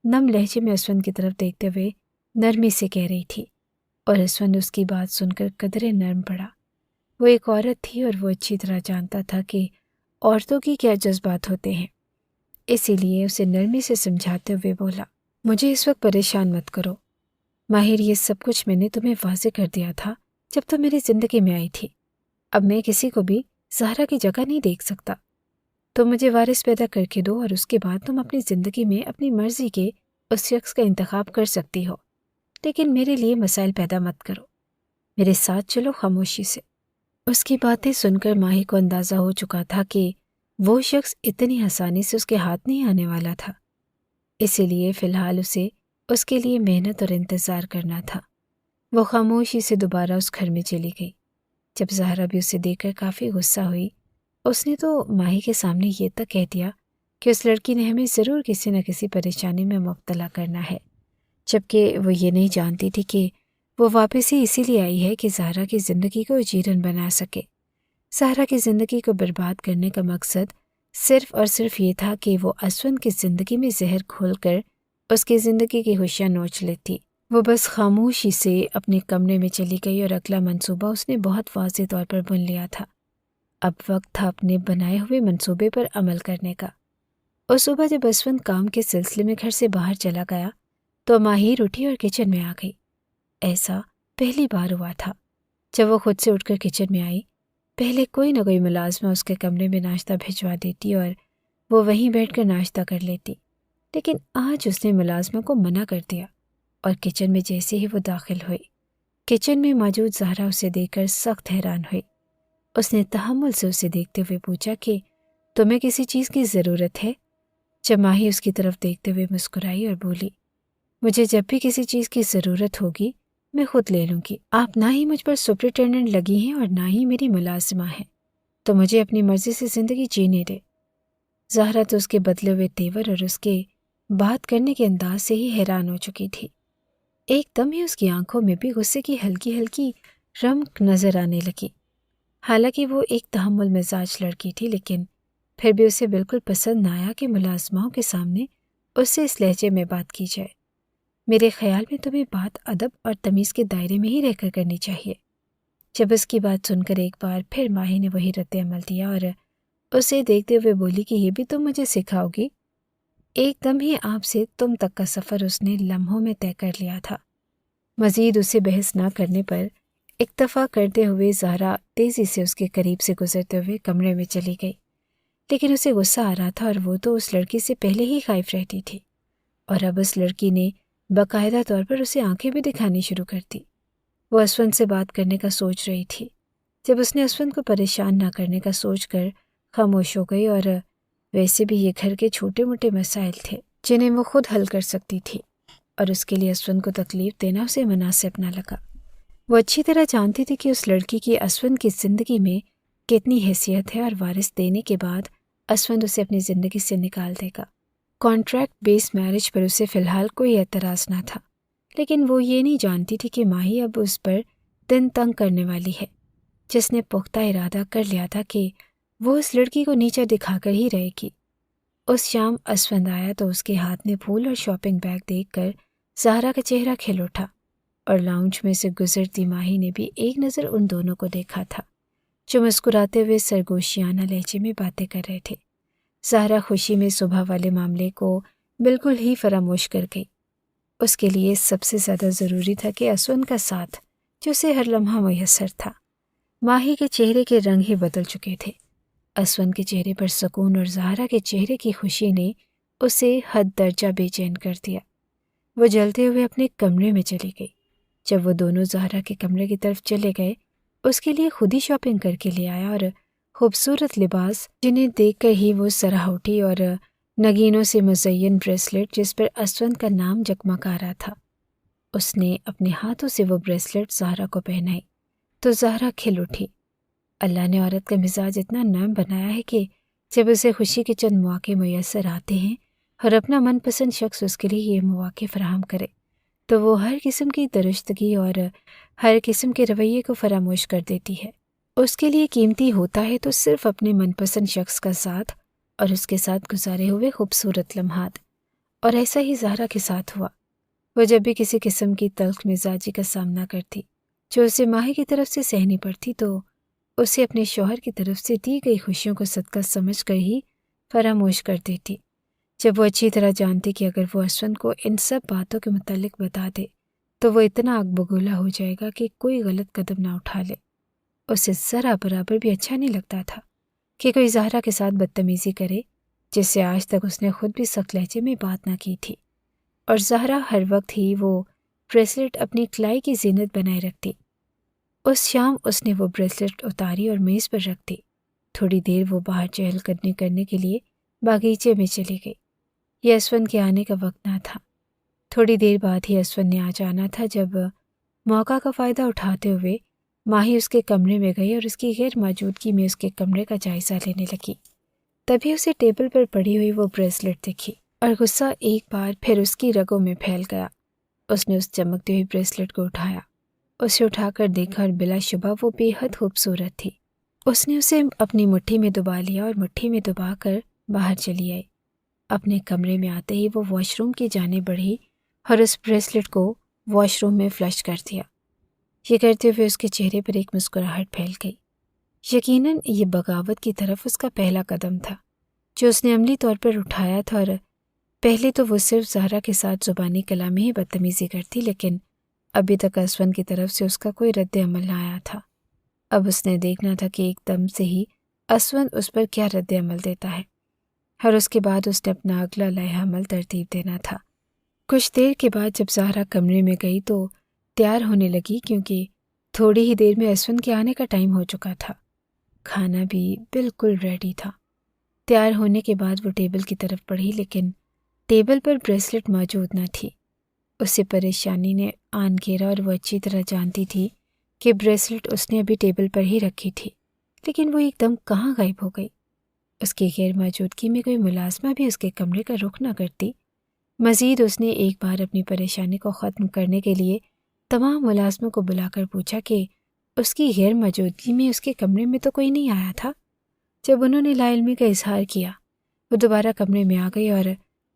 نم لہجے میں اسود کی طرف دیکھتے ہوئے نرمی سے کہہ رہی تھی، اور اسود اس کی بات سن کر قدرے نرم پڑا۔ وہ ایک عورت تھی اور وہ اچھی طرح جانتا تھا کہ عورتوں کی کیا جذبات ہوتے ہیں، اسی لیے اسے نرمی سے سمجھاتے ہوئے بولا، مجھے اس وقت پریشان مت کرو ماہر، یہ سب کچھ میں نے تمہیں واضح کر دیا تھا جب تم میری زندگی میں آئی تھی۔ اب میں کسی کو بھی زہرا کی جگہ نہیں دیکھ سکتا۔ تم مجھے وارث پیدا کر کے دو اور اس کے بعد تم اپنی زندگی میں اپنی مرضی کے اس شخص کا انتخاب کر سکتی ہو، لیکن میرے لیے مسائل پیدا مت کرو۔ میرے ساتھ چلو خاموشی سے۔ اس کی باتیں سن کر ماہی کو اندازہ ہو چکا تھا کہ وہ شخص اتنی آسانی سے اس کے ہاتھ نہیں آنے والا تھا، اسی لیے فی الحال اسے اس کے لیے محنت اور انتظار کرنا تھا۔ وہ خاموشی سے دوبارہ اس گھر میں چلی گئی۔ جب زہرا بھی اسے دیکھ کر کافی غصہ ہوئی، اس نے تو ماہی کے سامنے یہ تک کہہ دیا کہ اس لڑکی نے ہمیں ضرور کسی نہ کسی پریشانی میں مبتلا کرنا ہے، جبکہ وہ یہ نہیں جانتی تھی کہ وہ واپس ہی اسی لیے آئی ہے کہ زہرا کی زندگی کو اجیرن بنا سکے۔ زہرا کی زندگی کو برباد کرنے کا مقصد صرف اور صرف یہ تھا کہ وہ اسون کی زندگی میں زہر کھول کر اس کی زندگی کی خوشیاں نوچ لیتی۔ وہ بس خاموشی سے اپنے کمرے میں چلی گئی اور اگلا منصوبہ اس نے بہت واضح طور پر بن لیا تھا۔ اب وقت تھا اپنے بنائے ہوئے منصوبے پر عمل کرنے کا۔ اور صبح جب اسون کام کے سلسلے میں گھر سے باہر چلا گیا تو ماہر اٹھی اور کچن میں آ گئی۔ ایسا پہلی بار ہوا تھا۔ جب وہ خود سے اٹھ کر کچن میں آئی، پہلے کوئی نہ کوئی ملازمہ اس کے کمرے میں ناشتہ بھجوا دیتی اور وہ وہیں بیٹھ کر ناشتہ کر لیتی، لیکن آج اس نے ملازمہ کو منع کر دیا اور کچن میں جیسے ہی وہ داخل ہوئی، کچن میں موجود زہرا اسے دیکھ کر سخت حیران ہوئی۔ اس نے تحمل سے اسے دیکھتے ہوئے پوچھا کہ تمہیں کسی چیز کی ضرورت ہے؟ جب ماہی اس کی طرف دیکھتے ہوئے مسکرائی اور بولی، مجھے جب بھی کسی چیز کی ضرورت ہوگی میں خود لے لوں گی۔ آپ نہ ہی مجھ پر سپرنٹینڈنٹ لگی ہیں اور نہ ہی میری ملازمہ ہیں، تو مجھے اپنی مرضی سے زندگی جینے دے۔ زہرا تو اس کے بدلے ہوئے تیور اور اس کے بات کرنے کے انداز سے ہی حیران ہو چکی تھی۔ ایک دم ہی اس کی آنکھوں میں بھی غصے کی ہلکی ہلکی رمق نظر آنے لگی۔ حالانکہ وہ ایک تحمل مزاج لڑکی تھی، لیکن پھر بھی اسے بالکل پسند نہ آیا کہ ملازماؤں کے سامنے اس سے اس لہجے میں بات کی جائے۔ میرے خیال میں تمہیں بات ادب اور تمیز کے دائرے میں ہی رہ کر کرنی چاہیے۔ جب اس کی بات سن کر ایک بار پھر ماہی نے وہی رد عمل دیا اور اسے دیکھتے ہوئے بولی کہ یہ بھی تم مجھے سکھاؤ گی؟ ایک دم ہی آپ سے تم تک کا سفر اس نے لمحوں میں طے کر لیا تھا۔ مزید اسے بحث نہ کرنے پر اکتفا کرتے ہوئے زہرا تیزی سے اس کے قریب سے گزرتے ہوئے کمرے میں چلی گئی، لیکن اسے غصہ آ رہا تھا اور وہ تو اس لڑکی سے پہلے ہی خائف رہتی تھی، اور اب اس لڑکی نے باقاعدہ طور پر اسے آنکھیں بھی دکھانی شروع کر دی۔ وہ اسون سے بات کرنے کا سوچ رہی تھی جب اس نے اسون کو پریشان نہ کرنے کا سوچ کر خاموش ہو گئی، اور ویسے بھی یہ گھر کے چھوٹے موٹے مسائل تھے جنہیں وہ خود حل کر سکتی تھی، اور اس کے لیے اسون کو تکلیف دینا اسے مناسب نہ لگا۔ وہ اچھی طرح جانتی تھی کہ اس لڑکی کی اسون کی زندگی میں کتنی حیثیت ہے، اور وارث دینے کے بعد اسون اسے اپنی زندگی سے نکال دے گا۔ کانٹریکٹ بیس میرج پر اسے فی الحال کوئی اعتراض نہ تھا، لیکن وہ یہ نہیں جانتی تھی کہ ماہی اب اس پر دن تنگ کرنے والی ہے، جس نے پختہ ارادہ کر لیا تھا کہ وہ اس لڑکی کو نیچا دکھا کر ہی رہے گی۔ اس شام اسفند آیا تو اس کے ہاتھ میں پھول اور شاپنگ بیگ دیکھ کر زہرا کا چہرہ کھل اٹھا، اور لاؤنج میں سے گزرتی ماہی نے بھی ایک نظر ان دونوں کو دیکھا تھا جو مسکراتے ہوئے سرگوشیانہ لہجے میں باتیں کر رہے تھے۔ زہرا خوشی میں صبح والے معاملے کو بالکل ہی فراموش کر گئی۔ اس کے لیے سب سے زیادہ ضروری تھا کہ اسون کا ساتھ جو اسے ہر لمحہ میسر تھا۔ ماہی کے چہرے کے رنگ ہی بدل چکے تھے۔ اسون کے چہرے پر سکون اور زہرا کے چہرے کی خوشی نے اسے حد درجہ بے چین کر دیا۔ وہ جلتے ہوئے اپنے کمرے میں چلی گئی۔ جب وہ دونوں زہرا کے کمرے کی طرف چلے گئے، اس کے لیے خود ہی شاپنگ کر کے لے آیا، اور خوبصورت لباس جنہیں دیکھ کر ہی وہ سراہ اٹھی، اور نگینوں سے مزین بریسلٹ جس پر اسون کا نام جگمگا رہا تھا۔ اس نے اپنے ہاتھوں سے وہ بریسلٹ زہرا کو پہنائی تو زہرا کھل اٹھی۔ اللہ نے عورت کا مزاج اتنا نرم بنایا ہے کہ جب اسے خوشی کے چند مواقع میسر آتے ہیں اور اپنا من پسند شخص اس کے لیے یہ مواقع فراہم کرے تو وہ ہر قسم کی درستگی اور ہر قسم کے رویے کو فراموش کر دیتی ہے۔ اس کے لیے قیمتی ہوتا ہے تو صرف اپنے من پسند شخص کا ساتھ اور اس کے ساتھ گزارے ہوئے خوبصورت لمحات، اور ایسا ہی زہرا کے ساتھ ہوا۔ وہ جب بھی کسی قسم کی تلخ مزاجی کا سامنا کرتی جو اسے ماہی کی طرف سے سہنی پڑتی، تو اسے اپنے شوہر کی طرف سے دی گئی خوشیوں کو صدقہ سمجھ کر ہی فراموش کر دیتی۔ جب وہ اچھی طرح جانتی کہ اگر وہ اسون کو ان سب باتوں کے متعلق بتا دے تو وہ اتنا آگ بگولا ہو جائے گا کہ کوئی غلط قدم نہ اٹھا لے۔ اسے ذرا برابر بھی اچھا نہیں لگتا تھا کہ کوئی زہرا کے ساتھ بدتمیزی کرے، جس سے آج تک اس نے خود بھی سخت لہجے میں بات نہ کی تھی، اور زہرا ہر وقت ہی وہ بریسلٹ اپنی کلائی کی زینت بنائے رکھتی۔ اس شام اس نے وہ بریسلٹ اتاری اور میز پر رکھ دی۔ تھوڑی دیر وہ باہر چہل قدمی کرنے کے لیے باغیچے میں چلی گئی۔ یہ اسون کے آنے کا وقت نہ تھا۔ تھوڑی دیر بعد ہی اسون نے آ جانا تھا، جب موقع کا فائدہ اٹھاتے ہوئے ماہی اس کے کمرے میں گئی اور اس کی غیر موجودگی میں اس کے کمرے کا جائزہ لینے لگی۔ تبھی اسے ٹیبل پر پڑی ہوئی وہ بریسلٹ دکھی اور غصہ ایک بار پھر اس کی رگوں میں پھیل گیا۔ اس نے اس چمکتی ہوئی بریسلٹ کو اٹھایا، اسے اٹھا کر دیکھا اور بلا شبہ وہ بے حد خوبصورت تھی۔ اس نے اسے اپنی مٹھی میں دبا لیا اور مٹھی میں دبا کر باہر چلی آئی۔ اپنے کمرے میں آتے ہی وہ واش روم کی جانب بڑھی اور اس بریسلٹ کو واش روم میں فلش کر دیا۔ یہ کرتے ہوئے اس کے چہرے پر ایک مسکراہٹ پھیل گئی۔ یقیناً یہ بغاوت کی طرف اس کا پہلا قدم تھا جو اس نے عملی طور پر اٹھایا تھا، اور پہلے تو وہ صرف زہرا کے ساتھ زبانی کلام میں ہی بدتمیزی کرتی، لیکن ابھی تک اسون کی طرف سے اس کا کوئی رد عمل نہ آیا تھا۔ اب اس نے دیکھنا تھا کہ ایک دم سے ہی اسون اس پر کیا رد عمل دیتا ہے، اور اس کے بعد اس نے اپنا اگلا لائحہ عمل ترتیب دینا تھا۔ کچھ دیر کے بعد جب زہرا کمرے میں گئی تو تیار ہونے لگی، کیونکہ تھوڑی ہی دیر میں اسون کے آنے کا ٹائم ہو چکا تھا۔ کھانا بھی بالکل ریڈی تھا۔ تیار ہونے کے بعد وہ ٹیبل کی طرف بڑھی، لیکن ٹیبل پر بریسلٹ موجود نہ تھی۔ اسے پریشانی نے آن گھیرا اور وہ اچھی طرح جانتی تھی کہ بریسلٹ اس نے ابھی ٹیبل پر ہی رکھی تھی، لیکن وہ ایک دم کہاں غائب ہو گئی۔ اس کی غیر موجودگی میں کوئی ملازمہ بھی اس کے کمرے کا رخ نہ کرتی۔ مزید اس نے ایک بار اپنی پریشانی کو ختم کرنے کے لیے تمام ملازموں کو بلا کر پوچھا کہ اس کی غیر موجودگی میں اس کے کمرے میں تو کوئی نہیں آیا تھا۔ جب انہوں نے لا علمی کا اظہار کیا، وہ دوبارہ کمرے میں آ گئی اور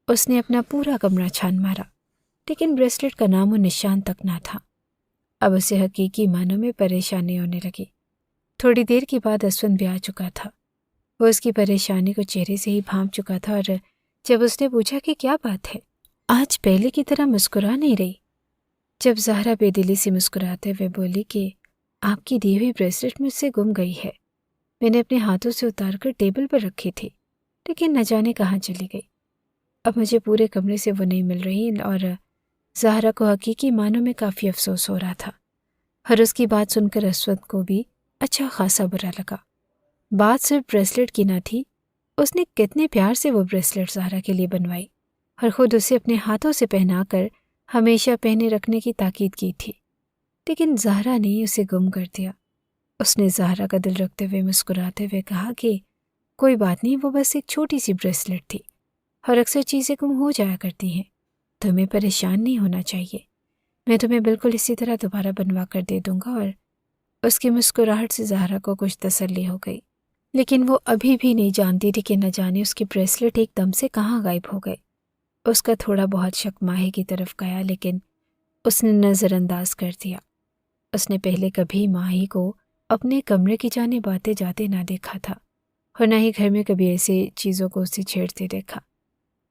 اس نے اپنا پورا کمرہ چھان مارا، لیکن بریسلٹ کا نام و نشان تک نہ تھا۔ اب اسے حقیقی معنوں میں پریشانی ہونے لگی۔ تھوڑی دیر کے بعد اسون بھی آ چکا تھا۔ وہ اس کی پریشانی کو چہرے سے ہی بھانپ چکا تھا، اور جب اس نے پوچھا کہ کیا بات ہے، آج پہلے کی طرح مسکرا نہیں رہی۔ جب زہرا بے دلی سے مسکراتے ہوئے بولی کہ آپ کی دی ہوئی بریسلٹ مجھ سے گم گئی ہے، میں نے اپنے ہاتھوں سے اتار کر ٹیبل پر رکھی تھی، لیکن نہ جانے کہاں چلی گئی۔ اب مجھے پورے کمرے سے وہ نہیں مل رہی، اور زہرا کو حقیقی معنوں میں کافی افسوس ہو رہا تھا، اور اس کی بات سن کر اسود کو بھی اچھا خاصا برا لگا۔ بات صرف بریسلٹ کی نہ تھی، اس نے کتنے پیار سے وہ بریسلٹ زہرا کے لیے بنوائی اور خود اسے اپنے ہاتھوں سے پہنا کر ہمیشہ پہنے رکھنے کی تاکید کی تھی، لیکن زہرا نے اسے گم کر دیا۔ اس نے زہرا کا دل رکھتے ہوئے مسکراتے ہوئے کہا کہ کوئی بات نہیں، وہ بس ایک چھوٹی سی بریسلٹ تھی، اور اکثر چیزیں گم ہو جایا کرتی ہیں، تمہیں پریشان نہیں ہونا چاہیے، میں تمہیں بالکل اسی طرح دوبارہ بنوا کر دے دوں گا۔ اور اس کی مسکراہٹ سے زہرا کو کچھ تسلی ہو گئی، لیکن وہ ابھی بھی نہیں جانتی تھی کہ نہ جانے اس کی بریسلٹ ایک دم سے کہاں غائب ہو گئے۔ اس کا تھوڑا بہت شک ماہی کی طرف گیا، لیکن اس نے نظر انداز کر دیا۔ اس نے پہلے کبھی ماہی کو اپنے کمرے کی جانب آتے جاتے نہ دیکھا تھا، اور نہ ہی گھر میں کبھی ایسی چیزوں کو اسے چھیڑتے دیکھا،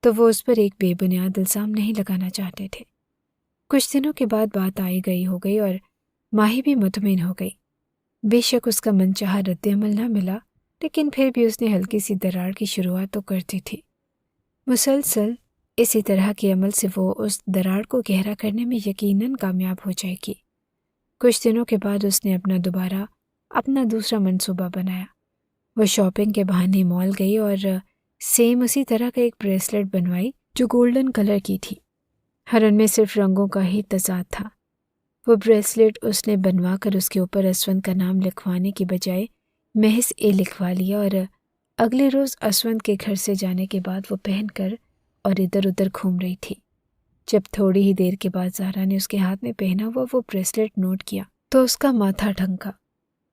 تو وہ اس پر ایک بے بنیاد الزام نہیں لگانا چاہتے تھے۔ کچھ دنوں کے بعد بات آئی گئی ہو گئی اور ماہی بھی مطمئن ہو گئی۔ بے شک اس کا من چاہا رد عمل نہ ملا، لیکن پھر بھی اس نے ہلکی سی دراڑ کی شروعات تو کرتی تھی۔ مسلسل اسی طرح کے عمل سے وہ اس دراڑ کو گہرا کرنے میں یقیناً کامیاب ہو جائے گی۔ کچھ دنوں کے بعد اس نے اپنا دوسرا منصوبہ بنایا۔ وہ شاپنگ کے بہانے مال گئی اور سیم اسی طرح کا ایک بریسلٹ بنوائی جو گولڈن کلر کی تھی، ہر ان میں صرف رنگوں کا ہی تضاد تھا۔ وہ بریسلٹ اس نے بنوا کر اس کے اوپر اسون کا نام لکھوانے کی بجائے محض اے لکھوا لیا، اور اگلے روز اسون کے گھر سے جانے کے بعد وہ پہن کر اور ادھر ادھر گھوم رہی تھی۔ جب تھوڑی ہی دیر کے بعد زہرا نے اس کے ہاتھ میں پہنا ہوا وہ بریسلٹ نوٹ کیا تو اس کا ماتھا ٹھنکا۔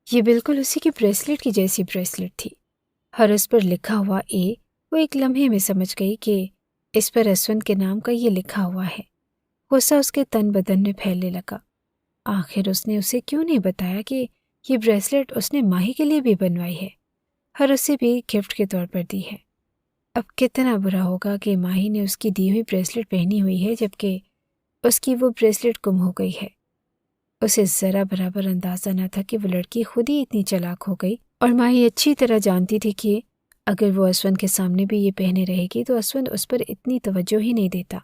یہ بالکل اسی کی بریسلٹ کی جیسی بریسلٹ تھی، اور اس پر لکھا ہوا اے وہ ایک لمحے میں سمجھ گئی کہ اس پر اسون کے نام کا یہ لکھا ہوا ہے۔ غصہ اس کے تن بدن میں پھیلنے لگا۔ آخر اس نے اسے کیوں نہیں بتایا کہ یہ بریسلٹ اس نے ماہی کے لیے بھی بنوائی ہے اور اسے بھی گفٹ کے طور پر دی ہے۔ اب کتنا برا ہوگا کہ ماہی نے اس کی دی ہوئی بریسلٹ پہنی ہوئی ہے جبکہ اس کی وہ بریسلٹ گم ہو گئی ہے۔ اسے ذرا برابر اندازہ نہ تھا کہ وہ لڑکی خود ہی اتنی چالاک ہو گئی، اور ماہی اچھی طرح جانتی تھی کہ اگر وہ اسون کے سامنے بھی یہ پہنے رہے گی تو اسون اس پر اتنی توجہ ہی نہیں دیتا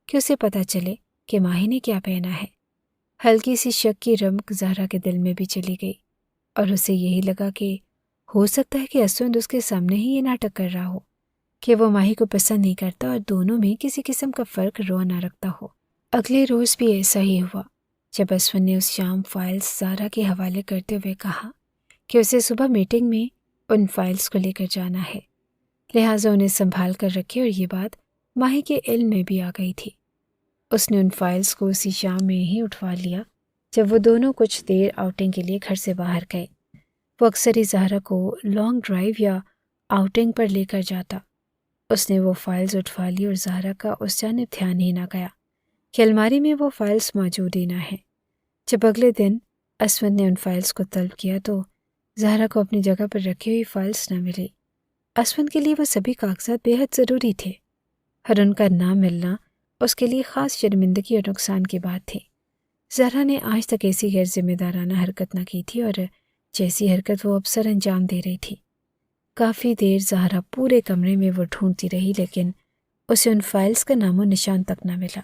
کہ اسے پتہ چلے کہ ماہی نے کیا پہنا ہے۔ ہلکی سی شک کی رمق زہرا کے دل میں بھی چلی گئی، اور اسے یہی لگا کہ ہو سکتا ہے کہ اسون اس کے سامنے ہی یہ ناٹک کر رہا ہو کہ وہ ماہی کو پسند نہیں کرتا اور دونوں میں کسی قسم کا فرق رو نہ رکھتا ہو۔ اگلے روز بھی ایسا ہی ہوا۔ جب اسون نے اس شام فائلز زہرا کے حوالے کرتے ہوئے کہا کہ اسے صبح میٹنگ میں ان فائلز کو لے کر جانا ہے، لہٰذا انہیں سنبھال کر رکھے، اور یہ بات ماہی کے علم میں بھی آ گئی تھی۔ اس نے ان فائلز کو اسی شام میں ہی اٹھوا لیا جب وہ دونوں کچھ دیر آؤٹنگ کے لیے گھر سے باہر گئے۔ وہ اکثر ہی زہرا کو لانگ ڈرائیو یا آؤٹنگ پر لے کر جاتا۔ اس نے وہ فائلز اٹھوا لی اور زہرا کا اس جانب دھیان ہی نہ گیا کہ الماری میں وہ فائلز موجود ہی نہ ہیں۔ جب اگلے دن اسود نے ان فائلز کو طلب کیا تو زہرا کو اپنی جگہ پر رکھی ہوئی فائلز نہ ملی۔ اسود کے لیے وہ سبھی کاغذات بے حد ضروری تھے، اور ان کا نہ ملنا اس کے لیے خاص شرمندگی اور نقصان کی بات تھی۔ زہرا نے آج تک ایسی غیر ذمہ دارانہ حرکت نہ کی تھی، اور جیسی حرکت وہ اب سر انجام دے رہی تھی۔ کافی دیر زہرا پورے کمرے میں وہ ڈھونڈتی رہی، لیکن اسے ان فائلز کا نام و نشان تک نہ ملا۔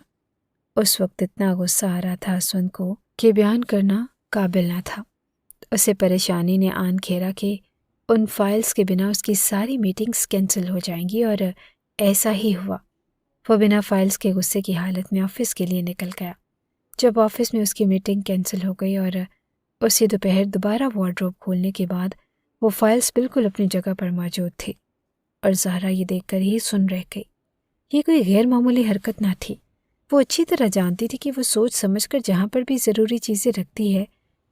اس وقت اتنا غصہ آ رہا تھا اسود کو کہ بیان کرنا قابل نہ تھا۔ اسے پریشانی نے آن گھیرا کہ ان فائلز کے بنا اس کی ساری میٹنگز کینسل ہو جائیں گی، اور ایسا ہی ہوا۔ وہ بنا فائلز کے غصے کی حالت میں آفس کے لیے نکل گیا۔ جب آفس میں اس کی میٹنگ کینسل ہو گئی اور اسی دوپہر دوبارہ وارڈروب کھولنے کے بعد وہ فائلز بالکل اپنی جگہ پر موجود تھی، اور زہرا یہ دیکھ کر ہی سن رہ گئی۔ یہ کوئی غیر معمولی حرکت نہ تھی۔ وہ اچھی طرح جانتی تھی کہ وہ سوچ سمجھ کر جہاں پر بھی ضروری چیزیں رکھتی ہے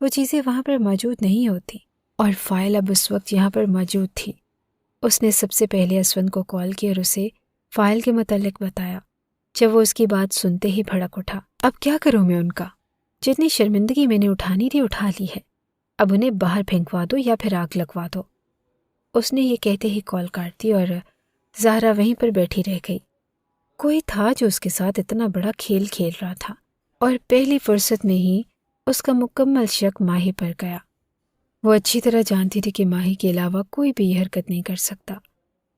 وہ چیزیں وہاں پر موجود نہیں ہوتی، اور فائل اب اس وقت یہاں پر موجود تھی۔ اس نے سب سے پہلے اسود کو کال کی اور اسے فائل کے متعلق بتایا۔ جب وہ اس کی بات سنتے ہی بھڑک اٹھا۔ اب کیا کروں میں ان کا؟ جتنی شرمندگی میں نے اٹھانی تھی اٹھا لی ہے، اب انہیں باہر پھینکوا دو یا پھر آگ لگوا دو۔ اس نے یہ کہتے ہی کال کاٹ دی اور زہرا وہیں پر بیٹھی رہ گئی۔ کوئی تھا جو اس کے ساتھ اتنا بڑا کھیل کھیل رہا تھا، اور پہلی فرصت میں ہی اس کا مکمل شک ماہی پر گیا۔ وہ اچھی طرح جانتی تھی کہ ماہی کے علاوہ کوئی بھی یہ حرکت نہیں کر سکتا۔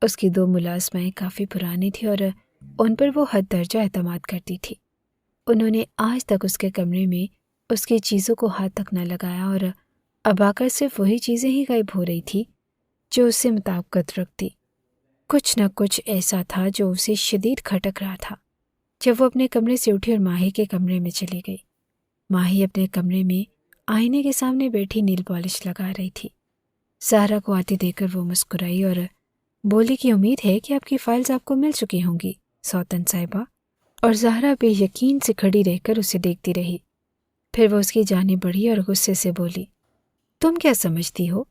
اس کی 2 ملازمائیں کافی پرانی تھیں اور ان پر وہ حد درجہ اعتماد کرتی تھی۔ انہوں نے آج تک اس کے کمرے میں اس کی چیزوں کو ہاتھ تک نہ لگایا، اور اب آ کر صرف وہی چیزیں ہی غائب ہو رہی تھی جو اس سے مطابقت رکھتی۔ کچھ نہ کچھ ایسا تھا جو اسے شدید کھٹک رہا تھا۔ جب وہ اپنے کمرے سے اٹھی اور ماہی کے کمرے میں چلی گئی، ماہی اپنے کمرے میں آئینے کے سامنے بیٹھی نیل پالش لگا رہی تھی۔ زہرا کو آتی دیکھ کر وہ مسکرائی اور بولی کہ امید ہے کہ آپ کی فائلز آپ کو مل چکی ہوں گی سوتن صاحبہ، اور زہرا بے یقین سے کھڑی رہ کر اسے دیکھتی رہی۔ پھر وہ اس کی جانب بڑھی اور غصے سے بولی، تم کیا سمجھتی ہو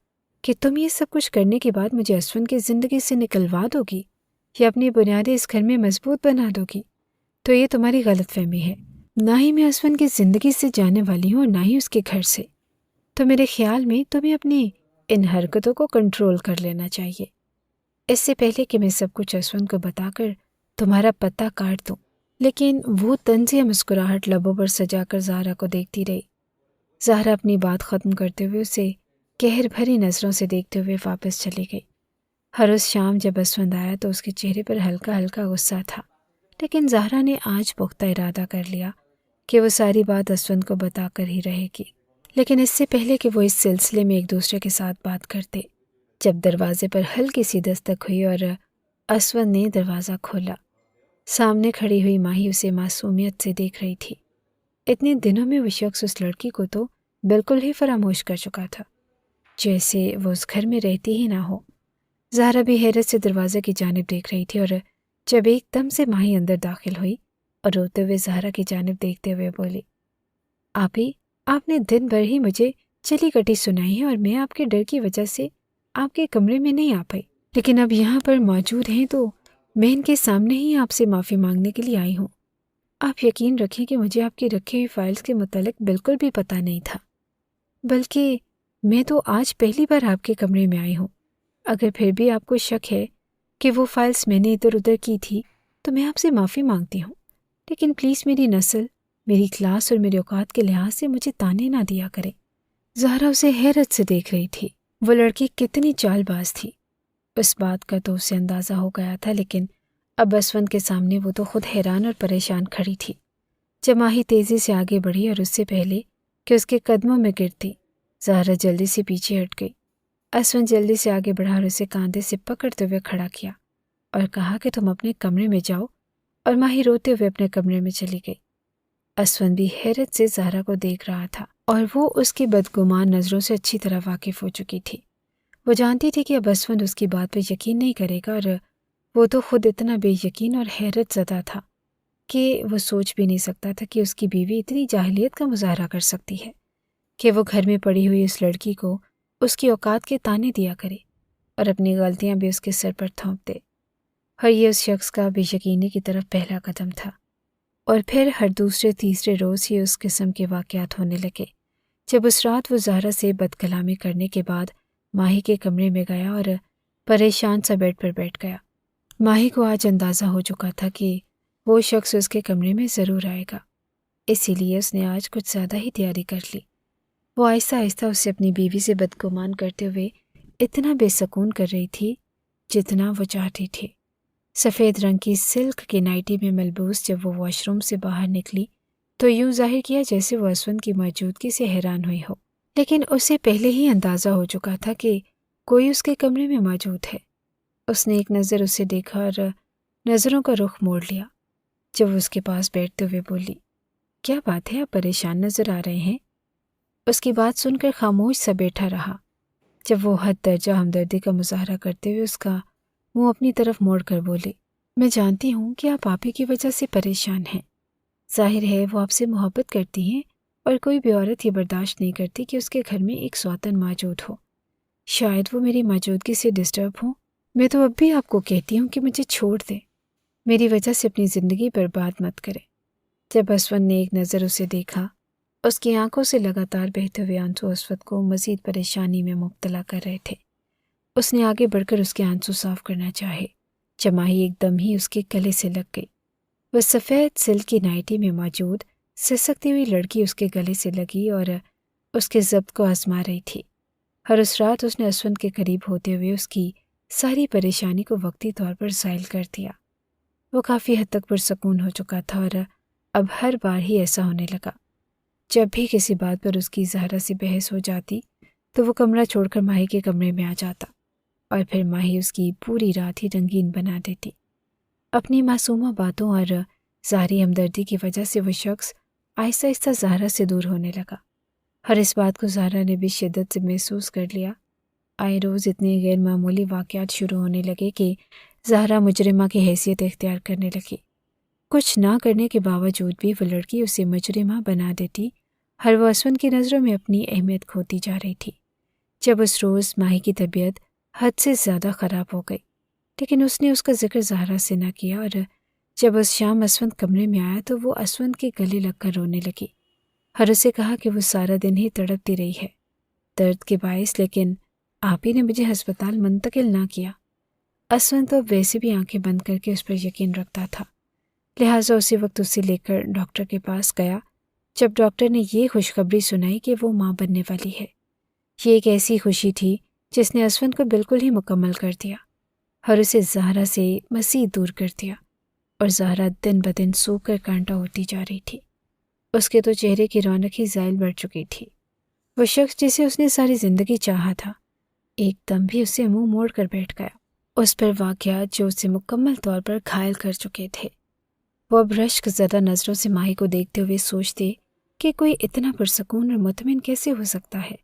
کہ تم یہ سب کچھ کرنے کے بعد مجھے اسود کی زندگی سے نکلوا دو گی یا اپنی بنیادیں اس گھر میں مضبوط بنا دو گی؟ تو یہ تمہاری غلط فہمی ہے۔ نہ ہی میں اسود کی زندگی سے جانے والی ہوں اور نہ ہی اس کے گھر سے۔ تو میرے خیال میں تمہیں اپنی ان حرکتوں کو کنٹرول کر لینا چاہیے، اس سے پہلے کہ میں سب کچھ اسود کو بتا کر تمہارا پتہ کاٹ دوں۔ لیکن وہ طنزیہ مسکراہٹ لبوں پر سجا کر زہرا کو دیکھتی رہی۔ زہرا اپنی بات ختم کرتے ہوئے اسے قہر بھری نظروں سے دیکھتے ہوئے واپس چلی گئی۔ ہر روز شام جب اسود آیا تو اس کے چہرے پر ہلکا ہلکا غصہ تھا، لیکن زہرا نے آج پختہ ارادہ کر لیا کہ وہ ساری بات اسود کو بتا کر ہی رہے گی، لیکن اس سے پہلے کہ وہ اس سلسلے میں ایک دوسرے کے ساتھ بات کرتے، جب دروازے پر ہلکی سی دستک ہوئی اور اسود نے دروازہ کھولا۔ سامنے کھڑی ہوئی ماہی اسے معصومیت سے دیکھ رہی تھی۔ اتنے دنوں میں وہ شخص اس لڑکی کو تو بالکل ہی فراموش کر چکا تھا، جیسے وہ اس گھر میں رہتی ہی نہ ہو۔ زہرا بھی حیرت سے دروازے کی جانب دیکھ رہی تھی، اور جب ایک دم سے ماہی اندر داخل ہوئی اور روتے ہوئے زہرا کی جانب دیکھتے ہوئے بولی، آپی، آپ نے دن بھر ہی مجھے چلی کٹی سنائی ہے اور میں آپ کے ڈر کی وجہ سے آپ کے کمرے میں نہیں آ پائی، لیکن اب یہاں پر موجود ہیں تو میں ان کے سامنے ہی آپ سے معافی مانگنے کے لیے آئی ہوں۔ آپ یقین رکھیں کہ مجھے آپ کی رکھی ہوئی فائلز کے متعلق بالکل بھی پتہ نہیں تھا، بلکہ میں تو آج پہلی بار آپ کے کمرے میں آئی ہوں۔ اگر پھر بھی آپ کو شک ہے کہ وہ فائلز میں نے ادھر ادھر کی تھی تو میں آپ سے معافی مانگتی ہوں، لیکن پلیز میری نسل، میری کلاس اور میرے اوقات کے لحاظ سے مجھے تانے نہ دیا کریں۔ زہرا اسے حیرت سے دیکھ رہی تھی۔ وہ لڑکی کتنی چال باز تھی، اس بات کا تو اسے اندازہ ہو گیا تھا، لیکن اب اسود کے سامنے وہ تو خود حیران اور پریشان کھڑی تھی۔ جب ماہی تیزی سے آگے بڑھی اور اس سے پہلے کہ اس کے قدموں میں گرتی، زہرا جلدی سے پیچھے ہٹ گئی۔ اسود جلدی سے آگے بڑھا اور اسے کاندھے سے پکڑتے ہوئے کھڑا کیا اور کہا کہ تم اپنے کمرے میں جاؤ، اور ماہی روتے ہوئے اپنے کمرے میں چلی گئی۔ اسود بھی حیرت سے زہرا کو دیکھ رہا تھا، اور وہ اس کی بدگمان نظروں سے اچھی طرح واقف ہو چکی تھی۔ وہ جانتی تھی کہ اب اسود اس کی بات پہ یقین نہیں کرے گا، اور وہ تو خود اتنا بے یقین اور حیرت زدہ تھا کہ وہ سوچ بھی نہیں سکتا تھا کہ اس کی بیوی اتنی جاہلیت کا مظاہرہ کر سکتی ہے کہ وہ گھر میں پڑی ہوئی اس لڑکی کو اس کی اوقات کے طعنے دیا کرے اور اپنی غلطیاں بھی اس کے سر پر تھوپ دے۔ اور یہ اس شخص کا بے یقینی کی طرف پہلا قدم تھا، اور پھر ہر دوسرے تیسرے روز ہی اس قسم کے واقعات ہونے لگے۔ جب اس رات وہ زہرا سے بد کلامی کرنے کے بعد ماہی کے کمرے میں گیا اور پریشان سا بیڈ پر بیٹھ گیا، ماہی کو آج اندازہ ہو چکا تھا کہ وہ شخص اس کے کمرے میں ضرور آئے گا، اسی لیے اس نے آج کچھ زیادہ ہی تیاری کر لی۔ وہ آہستہ آہستہ اسے اپنی بیوی سے بدگمان کرتے ہوئے اتنا بے سکون کر رہی تھی جتنا وہ چاہتی تھی۔ سفید رنگ کی سلک کی نائٹی میں ملبوس جب وہ واش روم سے باہر نکلی تو یوں ظاہر کیا جیسے وہ اسود کی موجودگی سے حیران ہوئی ہو، لیکن اسے پہلے ہی اندازہ ہو چکا تھا کہ کوئی اس کے کمرے میں موجود ہے۔ اس نے ایک نظر اسے دیکھا اور نظروں کا رخ موڑ لیا۔ جب وہ اس کے پاس بیٹھتے ہوئے بولی، کیا بات ہے، آپ پریشان نظر آ رہے ہیں؟ اس کی بات سن کر خاموش سا بیٹھا رہا۔ جب وہ حد درجہ ہمدردی کا مظاہرہ کرتے ہوئے اس کا منہ اپنی طرف موڑ کر بولی، میں جانتی ہوں کہ آپ آپی کی وجہ سے پریشان ہیں۔ ظاہر ہے وہ آپ سے محبت کرتی ہیں اور کوئی بھی عورت یہ برداشت نہیں کرتی کہ اس کے گھر میں ایک سوتن موجود ہو۔ شاید وہ میری موجودگی سے ڈسٹرب ہوں۔ میں تو اب بھی آپ کو کہتی ہوں کہ مجھے چھوڑ دیں، میری وجہ سے اپنی زندگی برباد مت کرے۔ جب اسود نے ایک نظر اسے دیکھا، اس کی آنکھوں سے لگاتار بہتے ہوئے آنسو اسود کو مزید پریشانی میں مبتلا کر رہے تھے۔ اس نے آگے بڑھ کر اس کے آنسو صاف کرنا چاہے جب ماہی ایک دم ہی اس کے گلے سے لگ گئی۔ وہ سفید سلک کی نائٹی میں موجود سسکتی ہوئی لڑکی اس کے گلے سے لگی اور اس کے ضبط کو آزما رہی تھی۔ ہر اس رات اس نے اسود کے قریب ہوتے ہوئے اس کی ساری پریشانی کو وقتی طور پر زائل کر دیا۔ وہ کافی حد تک پرسکون ہو چکا تھا اور اب ہر بار ہی ایسا ہونے لگا۔ جب بھی کسی بات پر اس کی زہرا سے بحث ہو جاتی تو وہ کمرہ چھوڑ کر ماہی کے کمرے میں آ جاتا اور پھر ماہی اس کی پوری رات ہی رنگین بنا دیتی۔ اپنی معصومہ باتوں اور ظاہری ہمدردی کی وجہ سے وہ شخص آہستہ آہستہ زہرا سے دور ہونے لگا۔ ہر اس بات کو زہرا نے بھی شدت سے محسوس کر لیا۔ آئے روز اتنے غیر معمولی واقعات شروع ہونے لگے کہ زہرا مجرمہ کی حیثیت اختیار کرنے لگی۔ کچھ نہ کرنے کے باوجود بھی وہ لڑکی اسے مجرمہ بنا دیتی۔ ہر وہ اسود کی نظروں میں اپنی اہمیت کھوتی جا رہی تھی۔ جب اس روز ماہی کی طبیعت حد سے زیادہ خراب ہو گئی، لیکن اس نے اس کا ذکر زہرا سے نہ کیا، اور جب اس شام اسود کمرے میں آیا تو وہ اسود کے گلے لگ کر رونے لگی۔ ہر اسے کہا کہ وہ سارا دن ہی تڑپتی رہی ہے درد کے باعث، لیکن آپ ہی نے مجھے ہسپتال منتقل نہ کیا۔ اسود تو ویسے بھی آنکھیں بند کر کے اس پر یقین رکھتا تھا، لہٰذا اسی وقت اسے لے کر ڈاکٹر کے پاس گیا جب ڈاکٹر نے یہ خوشخبری سنائی کہ وہ ماں بننے والی ہے۔ یہ ایک ایسی خوشی تھی جس نے اسود کو بالکل ہی مکمل کر دیا، ہر اسے زہرا سے مزید دور کر دیا، اور زہرا دن بدن سوکھ کر کانٹا ہوتی جا رہی تھی۔ اس کے تو چہرے کی رونق ہی زائل بڑھ چکی تھی۔ وہ شخص جسے اس نے ساری زندگی چاہا تھا ایک دم بھی اسے منہ موڑ کر بیٹھ گیا۔ اس پر واقعات جو اسے مکمل طور پر گھائل کر چکے تھے۔ وہ اب رشک زدہ نظروں سے ماہی کو دیکھتے ہوئے سوچتے کہ کوئی اتنا پرسکون اور مطمئن کیسے ہو سکتا ہے،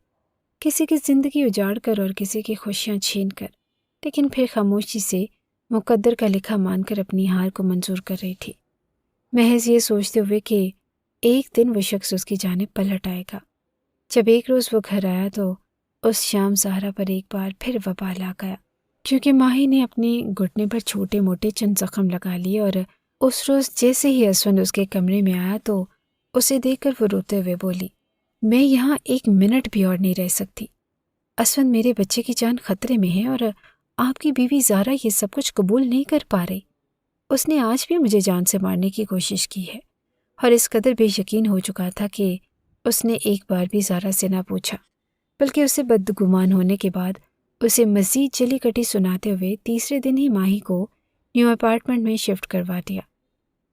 کسی کی زندگی اجاڑ کر اور کسی کی خوشیاں چھین کر، لیکن پھر خاموشی سے مقدر کا لکھا مان کر اپنی ہار کو منظور کر رہی تھی، محض یہ سوچتے ہوئے کہ ایک دن وہ شخص اس کی جانب پلٹ آئے گا۔ جب ایک روز وہ گھر آیا تو اس شام زہرا پر ایک بار پھر وبال آ گیا، کیونکہ ماہی نے اپنے گھٹنے پر چھوٹے موٹے چند زخم لگا لیے، اور اس روز جیسے ہی اسود اس کے کمرے میں آیا تو اسے دیکھ کر وہ روتے ہوئے بولی، میں یہاں ایک منٹ بھی اور نہیں رہ سکتی۔ اسود، میرے بچے کی جان خطرے میں ہے اور آپ کی بیوی زہرا یہ سب کچھ قبول نہیں کر پا رہی۔ اس نے آج بھی مجھے جان سے مارنے کی کوشش کی ہے، اور اس قدر بے یقین ہو چکا تھا کہ اس نے ایک بار بھی زہرا سے نہ پوچھا، بلکہ اسے بدگمان ہونے کے بعد اسے مزید جلی کٹی سناتے ہوئے تیسرے دن ہی ماہی کو نیو اپارٹمنٹ میں شفٹ کروا دیا۔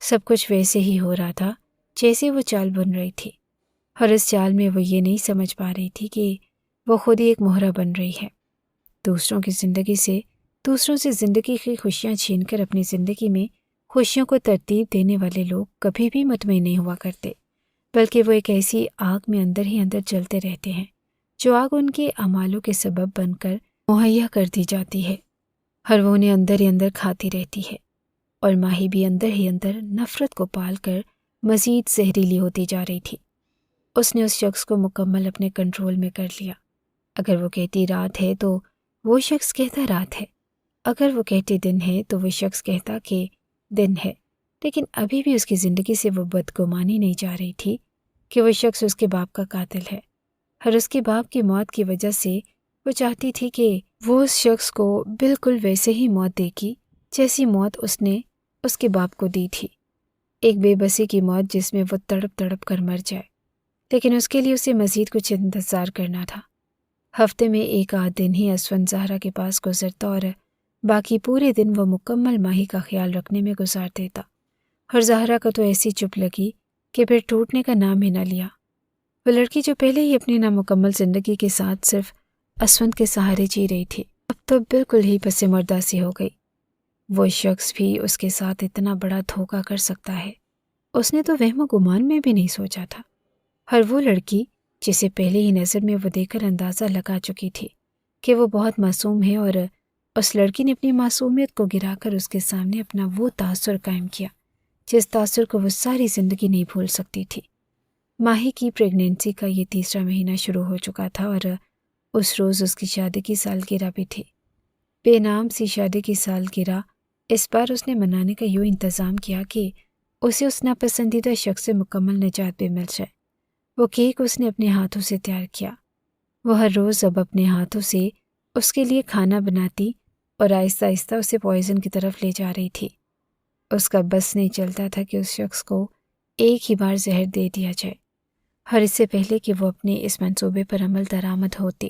سب کچھ ویسے ہی ہو رہا تھا جیسے وہ چال بن رہی تھی، اور اس چال میں وہ یہ نہیں سمجھ پا رہی تھی کہ وہ خود ہی ایک مہرہ بن رہی ہے۔ دوسروں کی زندگی سے، دوسروں سے زندگی کی خوشیاں چھین کر اپنی زندگی میں خوشیوں کو ترتیب دینے والے لوگ کبھی بھی مطمئن نہیں ہوا کرتے، بلکہ وہ ایک ایسی آگ میں اندر ہی اندر جلتے رہتے ہیں جو آگ ان کے اعمالوں کے سبب بن کر مہیا کر دی جاتی ہے۔ اور وہ انہیں اندر ہی اندر کھاتی رہتی ہے، اور ماہی بھی اندر ہی اندر نفرت کو پال کر مزید زہریلی ہوتی جا رہی تھی۔ اس نے اس شخص کو مکمل اپنے کنٹرول میں کر لیا۔ اگر وہ کہتی رات ہے تو وہ شخص کہتا رات ہے، اگر وہ کہتی دن ہے تو وہ شخص کہتا کہ دن ہے۔ لیکن ابھی بھی اس کی زندگی سے وہ بدگمانی نہیں جا رہی تھی کہ وہ شخص اس کے باپ کا قاتل ہے، اور اس کے باپ کی موت کی وجہ سے وہ چاہتی تھی کہ وہ اس شخص کو بالکل ویسے ہی موت دے گی جیسی موت اس نے اس کے باپ کو دی تھی، ایک بے بسی کی موت جس میں وہ تڑپ تڑپ کر مر جائے۔ لیکن اس کے لیے اسے مزید کچھ انتظار کرنا تھا۔ ہفتے میں ایک آدھ دن ہی اسفند زہرا کے پاس گزرتا اور باقی پورے دن وہ مکمل ماہی کا خیال رکھنے میں گزار دیتا، اور زہرا کا تو ایسی چپ لگی کہ پھر ٹوٹنے کا نام ہی نہ لیا۔ وہ لڑکی جو پہلے ہی اپنی نامکمل زندگی کے ساتھ صرف اسفند کے سہارے جی رہی تھی، اب تو بالکل ہی پس مردہ سی ہو گئی۔ وہ شخص بھی اس کے ساتھ اتنا بڑا دھوکہ کر سکتا ہے، اس نے تو وہم و گمان میں بھی نہیں سوچا تھا۔ اور وہ لڑکی جسے پہلے ہی نظر میں وہ دیکھ کر اندازہ لگا چکی تھی کہ وہ بہت معصوم ہے، اور اس لڑکی نے اپنی معصومیت کو گرا کر اس کے سامنے اپنا وہ تاثر قائم کیا جس تاثر کو وہ ساری زندگی نہیں بھول سکتی تھی۔ ماہی کی پریگنینسی کا یہ تیسرا مہینہ شروع ہو چکا تھا، اور اس روز اس کی شادی کی سالگرہ بھی تھی۔ بے نام سی شادی کی سالگرہ اس بار اس نے منانے کا یوں انتظام کیا کہ اسے اس ناپسندیدہ شخص سے مکمل نجات بھی مل جائے۔ وہ کیک اس نے اپنے ہاتھوں سے تیار کیا۔ وہ ہر روز اب اپنے ہاتھوں سے اس کے لیے کھانا بناتی اور آہستہ آہستہ اسے پوائزن کی طرف لے جا رہی تھی۔ اس کا بس نہیں چلتا تھا کہ اس شخص کو ایک ہی بار زہر دے دیا جائے، اور اس سے پہلے کہ وہ اپنے اس منصوبے پر عمل درآمد ہوتی،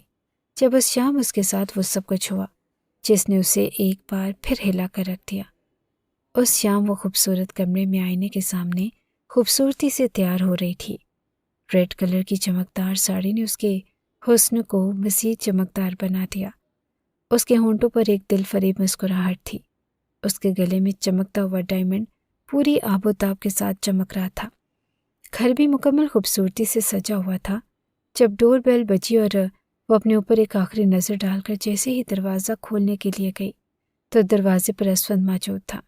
جب اس شام اس کے ساتھ وہ سب کچھ ہوا جس نے اسے ایک بار پھر ہلا کر رکھ دیا۔ اس شام وہ خوبصورت کمرے میں آئینے کے سامنے خوبصورتی سے تیار ہو رہی تھی۔ ریڈ کلر کی چمکدار ساڑی نے اس کے حسن کو مزید چمکدار بنا دیا۔ اس کے ہونٹوں پر ایک دل فریب مسکراہٹ تھی۔ اس کے گلے میں چمکتا ہوا ڈائمنڈ پوری آب و تاب کے ساتھ چمک رہا تھا۔ گھر بھی مکمل خوبصورتی سے سجا ہوا تھا۔ جب ڈور بیل بجی اور وہ اپنے اوپر ایک آخری نظر ڈال کر جیسے ہی دروازہ کھولنے کے لیے گئی تو دروازے پر اسفند موجود تھا،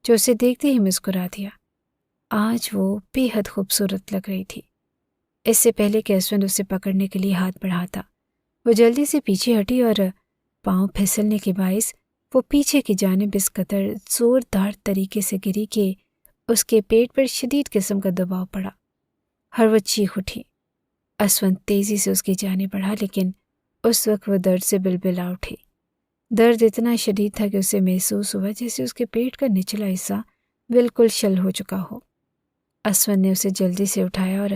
جو اسے دیکھتے ہی مسکرا دیا۔ آج وہ بے حد خوبصورت لگ رہی تھی۔ اس سے پہلے کہ اسفند اسے پکڑنے کے لیے ہاتھ بڑھاتا، وہ جلدی سے پیچھے ہٹی اور پاؤں پھسلنے کے باعث وہ پیچھے کی جانب اس قدر زوردار طریقے سے گری کہ اس کے پیٹ پر شدید قسم کا دباؤ پڑا، اور وہ چیخ اٹھی۔ اسفند تیزی سے اس کی جانب بڑھا، لیکن اس وقت وہ درد سے بلبلا اٹھی۔ درد اتنا شدید تھا کہ اسے محسوس ہوا جیسے اس کے پیٹ کا نچلا حصہ بالکل شل ہو چکا ہو۔ اسفند نے اسے جلدی سے اٹھایا اور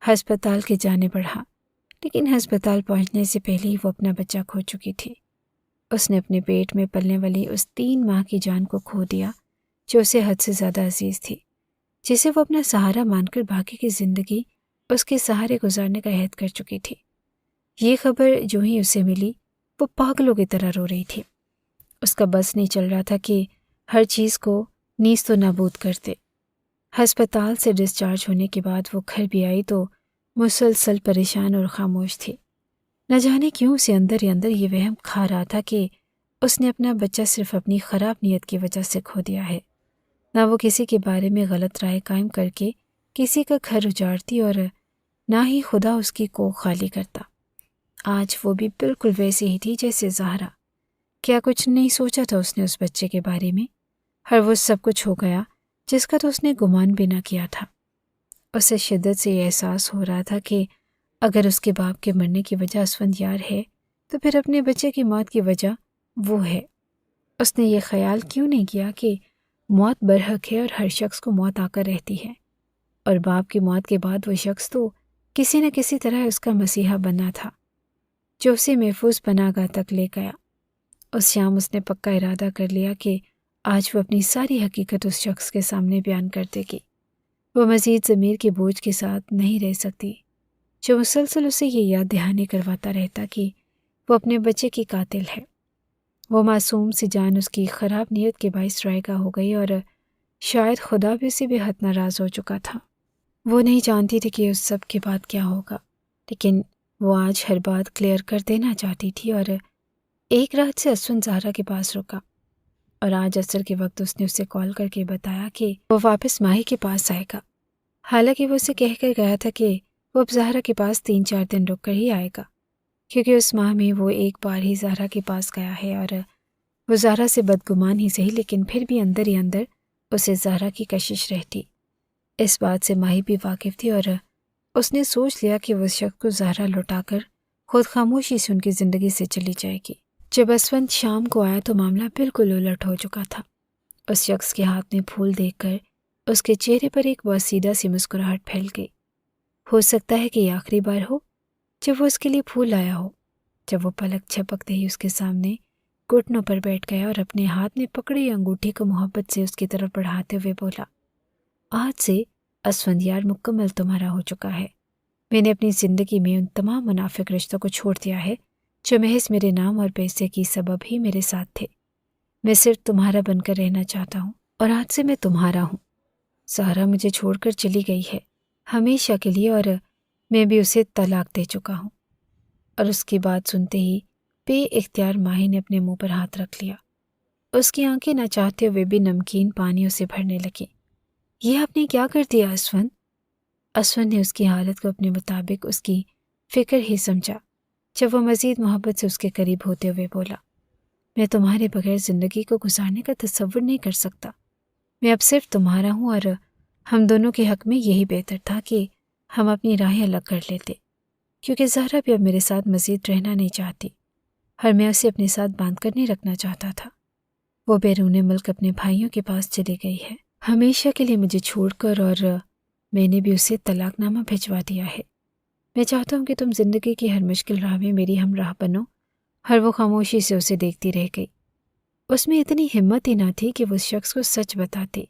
ہسپتال کی جانب بڑھا، لیکن ہسپتال پہنچنے سے پہلے ہی وہ اپنا بچہ کھو چکی تھی۔ اس نے اپنے پیٹ میں پلنے والی اس 3 ماہ کی جان کو کھو دیا جو اسے حد سے زیادہ عزیز تھی، جسے وہ اپنا سہارا مان کر باقی کی زندگی اس کے سہارے گزارنے کا عہد کر چکی تھی۔ یہ خبر جو ہی اسے ملی وہ پاگلوں کی طرح رو رہی تھی۔ اس کا بس نہیں چل رہا تھا کہ ہر چیز کو نیست و نابود کر دے۔ ہسپتال سے ڈسچارج ہونے کے بعد وہ گھر بھی آئی تو مسلسل پریشان اور خاموش تھی۔ نہ جانے کیوں اسے اندر ہی اندر یہ وہم کھا رہا تھا کہ اس نے اپنا بچہ صرف اپنی خراب نیت کی وجہ سے کھو دیا ہے۔ نہ وہ کسی کے بارے میں غلط رائے قائم کر کے کسی کا گھر اجاڑتی، اور نہ ہی خدا اس کی کوکھ خالی کرتا۔ آج وہ بھی بالکل ویسی ہی تھی جیسے زہرا۔ کیا کچھ نہیں سوچا تھا اس نے اس بچے کے بارے میں، اور وہ سب کچھ ہو گیا جس کا تو اس نے گمان بھی نہ کیا تھا۔ اسے شدت سے یہ احساس ہو رہا تھا کہ اگر اس کے باپ کے مرنے کی وجہ اسفند یار ہے تو پھر اپنے بچے کی موت کی وجہ وہ ہے۔ اس نے یہ خیال کیوں نہیں کیا کہ موت برحق ہے اور ہر شخص کو موت آ کر رہتی ہے، اور باپ کی موت کے بعد وہ شخص تو کسی نہ کسی طرح اس کا مسیحا بنا تھا جو اسے محفوظ پناہ گاہ تک لے گیا۔ اس شام اس نے پکا ارادہ کر لیا کہ آج وہ اپنی ساری حقیقت اس شخص کے سامنے بیان کر دے گی۔ وہ مزید ضمیر کے بوجھ کے ساتھ نہیں رہ سکتی جو مسلسل اسے یہ یاد دہانی کرواتا رہتا کہ وہ اپنے بچے کی قاتل ہے۔ وہ معصوم سی جان اس کی خراب نیت کے باعث رائگاں ہو گئی، اور شاید خدا بھی اسے بے حد ناراض ہو چکا تھا۔ وہ نہیں جانتی تھی کہ اس سب کے بعد کیا ہوگا، لیکن وہ آج ہر بات کلیئر کر دینا چاہتی تھی، اور ایک رات سے اسفند زہرا کے پاس رکا۔ اور آج عصر کے وقت اس نے اسے کال کر کے بتایا کہ وہ واپس ماہی کے پاس آئے گا، حالانکہ وہ اسے کہہ کر گیا تھا کہ وہ اب زہرا کے پاس 3-4 دن رک کر ہی آئے گا، کیونکہ اس ماہ میں وہ ایک بار ہی زہرا کے پاس گیا ہے اور وہ زہرا سے بدگمان ہی صحیح لیکن پھر بھی اندر ہی اندر اسے زہرا کی کشش رہتی۔ اس بات سے ماہی بھی واقف تھی اور اس نے سوچ لیا کہ وہ اس شخص کو زہرا لوٹا کر خود خاموشی سے ان کی زندگی سے چلی جائے گی۔ جب اسفند شام کو آیا تو معاملہ بالکل الٹ ہو چکا تھا۔ اس شخص کے ہاتھ میں پھول دیکھ کر اس کے چہرے پر ایک بوسیدہ سی مسکراہٹ پھیل گئی۔ ہو سکتا ہے کہ یہ آخری بار ہو جب وہ اس کے لیے پھول لایا ہو۔ جب وہ پلک جھپکتے ہی اس کے سامنے گھٹنوں پر بیٹھ گیا اور اپنے ہاتھ میں پکڑی انگوٹھی کو محبت سے اس کی طرف بڑھاتے ہوئے بولا، آج سے اسفند یار مکمل تمہارا ہو چکا ہے۔ میں نے اپنی زندگی میں ان تمام منافق رشتوں کو چھوڑ دیا ہے جو محض میرے نام اور پیسے کی سبب ہی میرے ساتھ تھے۔ میں صرف تمہارا بن کر رہنا چاہتا ہوں اور آج سے میں تمہارا ہوں۔ زہرا مجھے چھوڑ کر چلی گئی ہے ہمیشہ کے لیے اور میں بھی اسے طلاق دے چکا ہوں۔ اور اس کی بات سنتے ہی بے اختیار ماہی نے اپنے منہ پر ہاتھ رکھ لیا۔ اس کی آنکھیں نہ چاہتے ہوئے بھی نمکین پانیوں سے بھرنے لگیں۔ یہ آپ نے کیا کر دیا اسفند؟ اسفند نے اس کی حالت کو اپنے مطابق اس کی فکر ہی سمجھا۔ جب وہ مزید محبت سے اس کے قریب ہوتے ہوئے بولا، میں تمہارے بغیر زندگی کو گزارنے کا تصور نہیں کر سکتا۔ میں اب صرف تمہارا ہوں اور ہم دونوں کے حق میں یہی بہتر تھا کہ ہم اپنی راہیں الگ کر لیتے، کیونکہ زہرا بھی اب میرے ساتھ مزید رہنا نہیں چاہتی اور میں اسے اپنے ساتھ باندھ کر نہیں رکھنا چاہتا تھا۔ وہ بیرون ملک اپنے بھائیوں کے پاس چلی گئی ہے ہمیشہ کے لیے مجھے چھوڑ کر، اور میں نے بھی اسے طلاق نامہ بھجوا دیا ہے۔ میں چاہتا ہوں کہ تم زندگی کی ہر مشکل راہ میں میری ہمراہ بنو۔ اور وہ خاموشی سے اسے دیکھتی رہ گئی۔ اس میں اتنی ہمت ہی نہ تھی کہ وہ اس شخص کو سچ بتاتی۔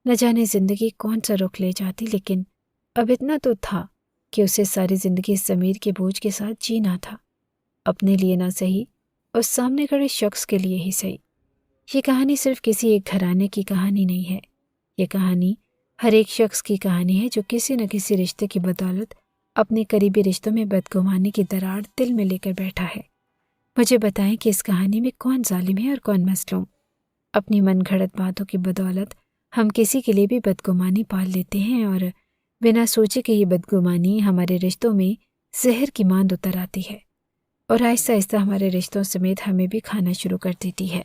نہ جانے زندگی کون سا رخ لے جاتی، لیکن اب اتنا تو تھا کہ اسے ساری زندگی ضمیر کے بوجھ کے ساتھ جینا تھا، اپنے لیے نہ صحیح، اس سامنے کھڑے شخص کے لیے ہی صحیح۔ یہ کہانی صرف کسی ایک گھرانے کی کہانی نہیں ہے، یہ کہانی ہر ایک شخص کی کہانی ہے جو کسی نہ کسی رشتے کی بدولت اپنے قریبی رشتوں میں بدگمانی کی دراڑ دل میں لے کر بیٹھا ہے۔ مجھے بتائیں کہ اس کہانی میں کون ظالم ہے اور کون مظلوم؟ اپنی من گھڑت باتوں کی بدولت ہم کسی کے لیے بھی بدگمانی پال لیتے ہیں اور بنا سوچے کہ یہ بدگمانی ہمارے رشتوں میں زہر کی ماند اتر آتی ہے اور آہستہ آہستہ ہمارے رشتوں سمیت ہمیں بھی کھانا شروع کر دیتی ہے۔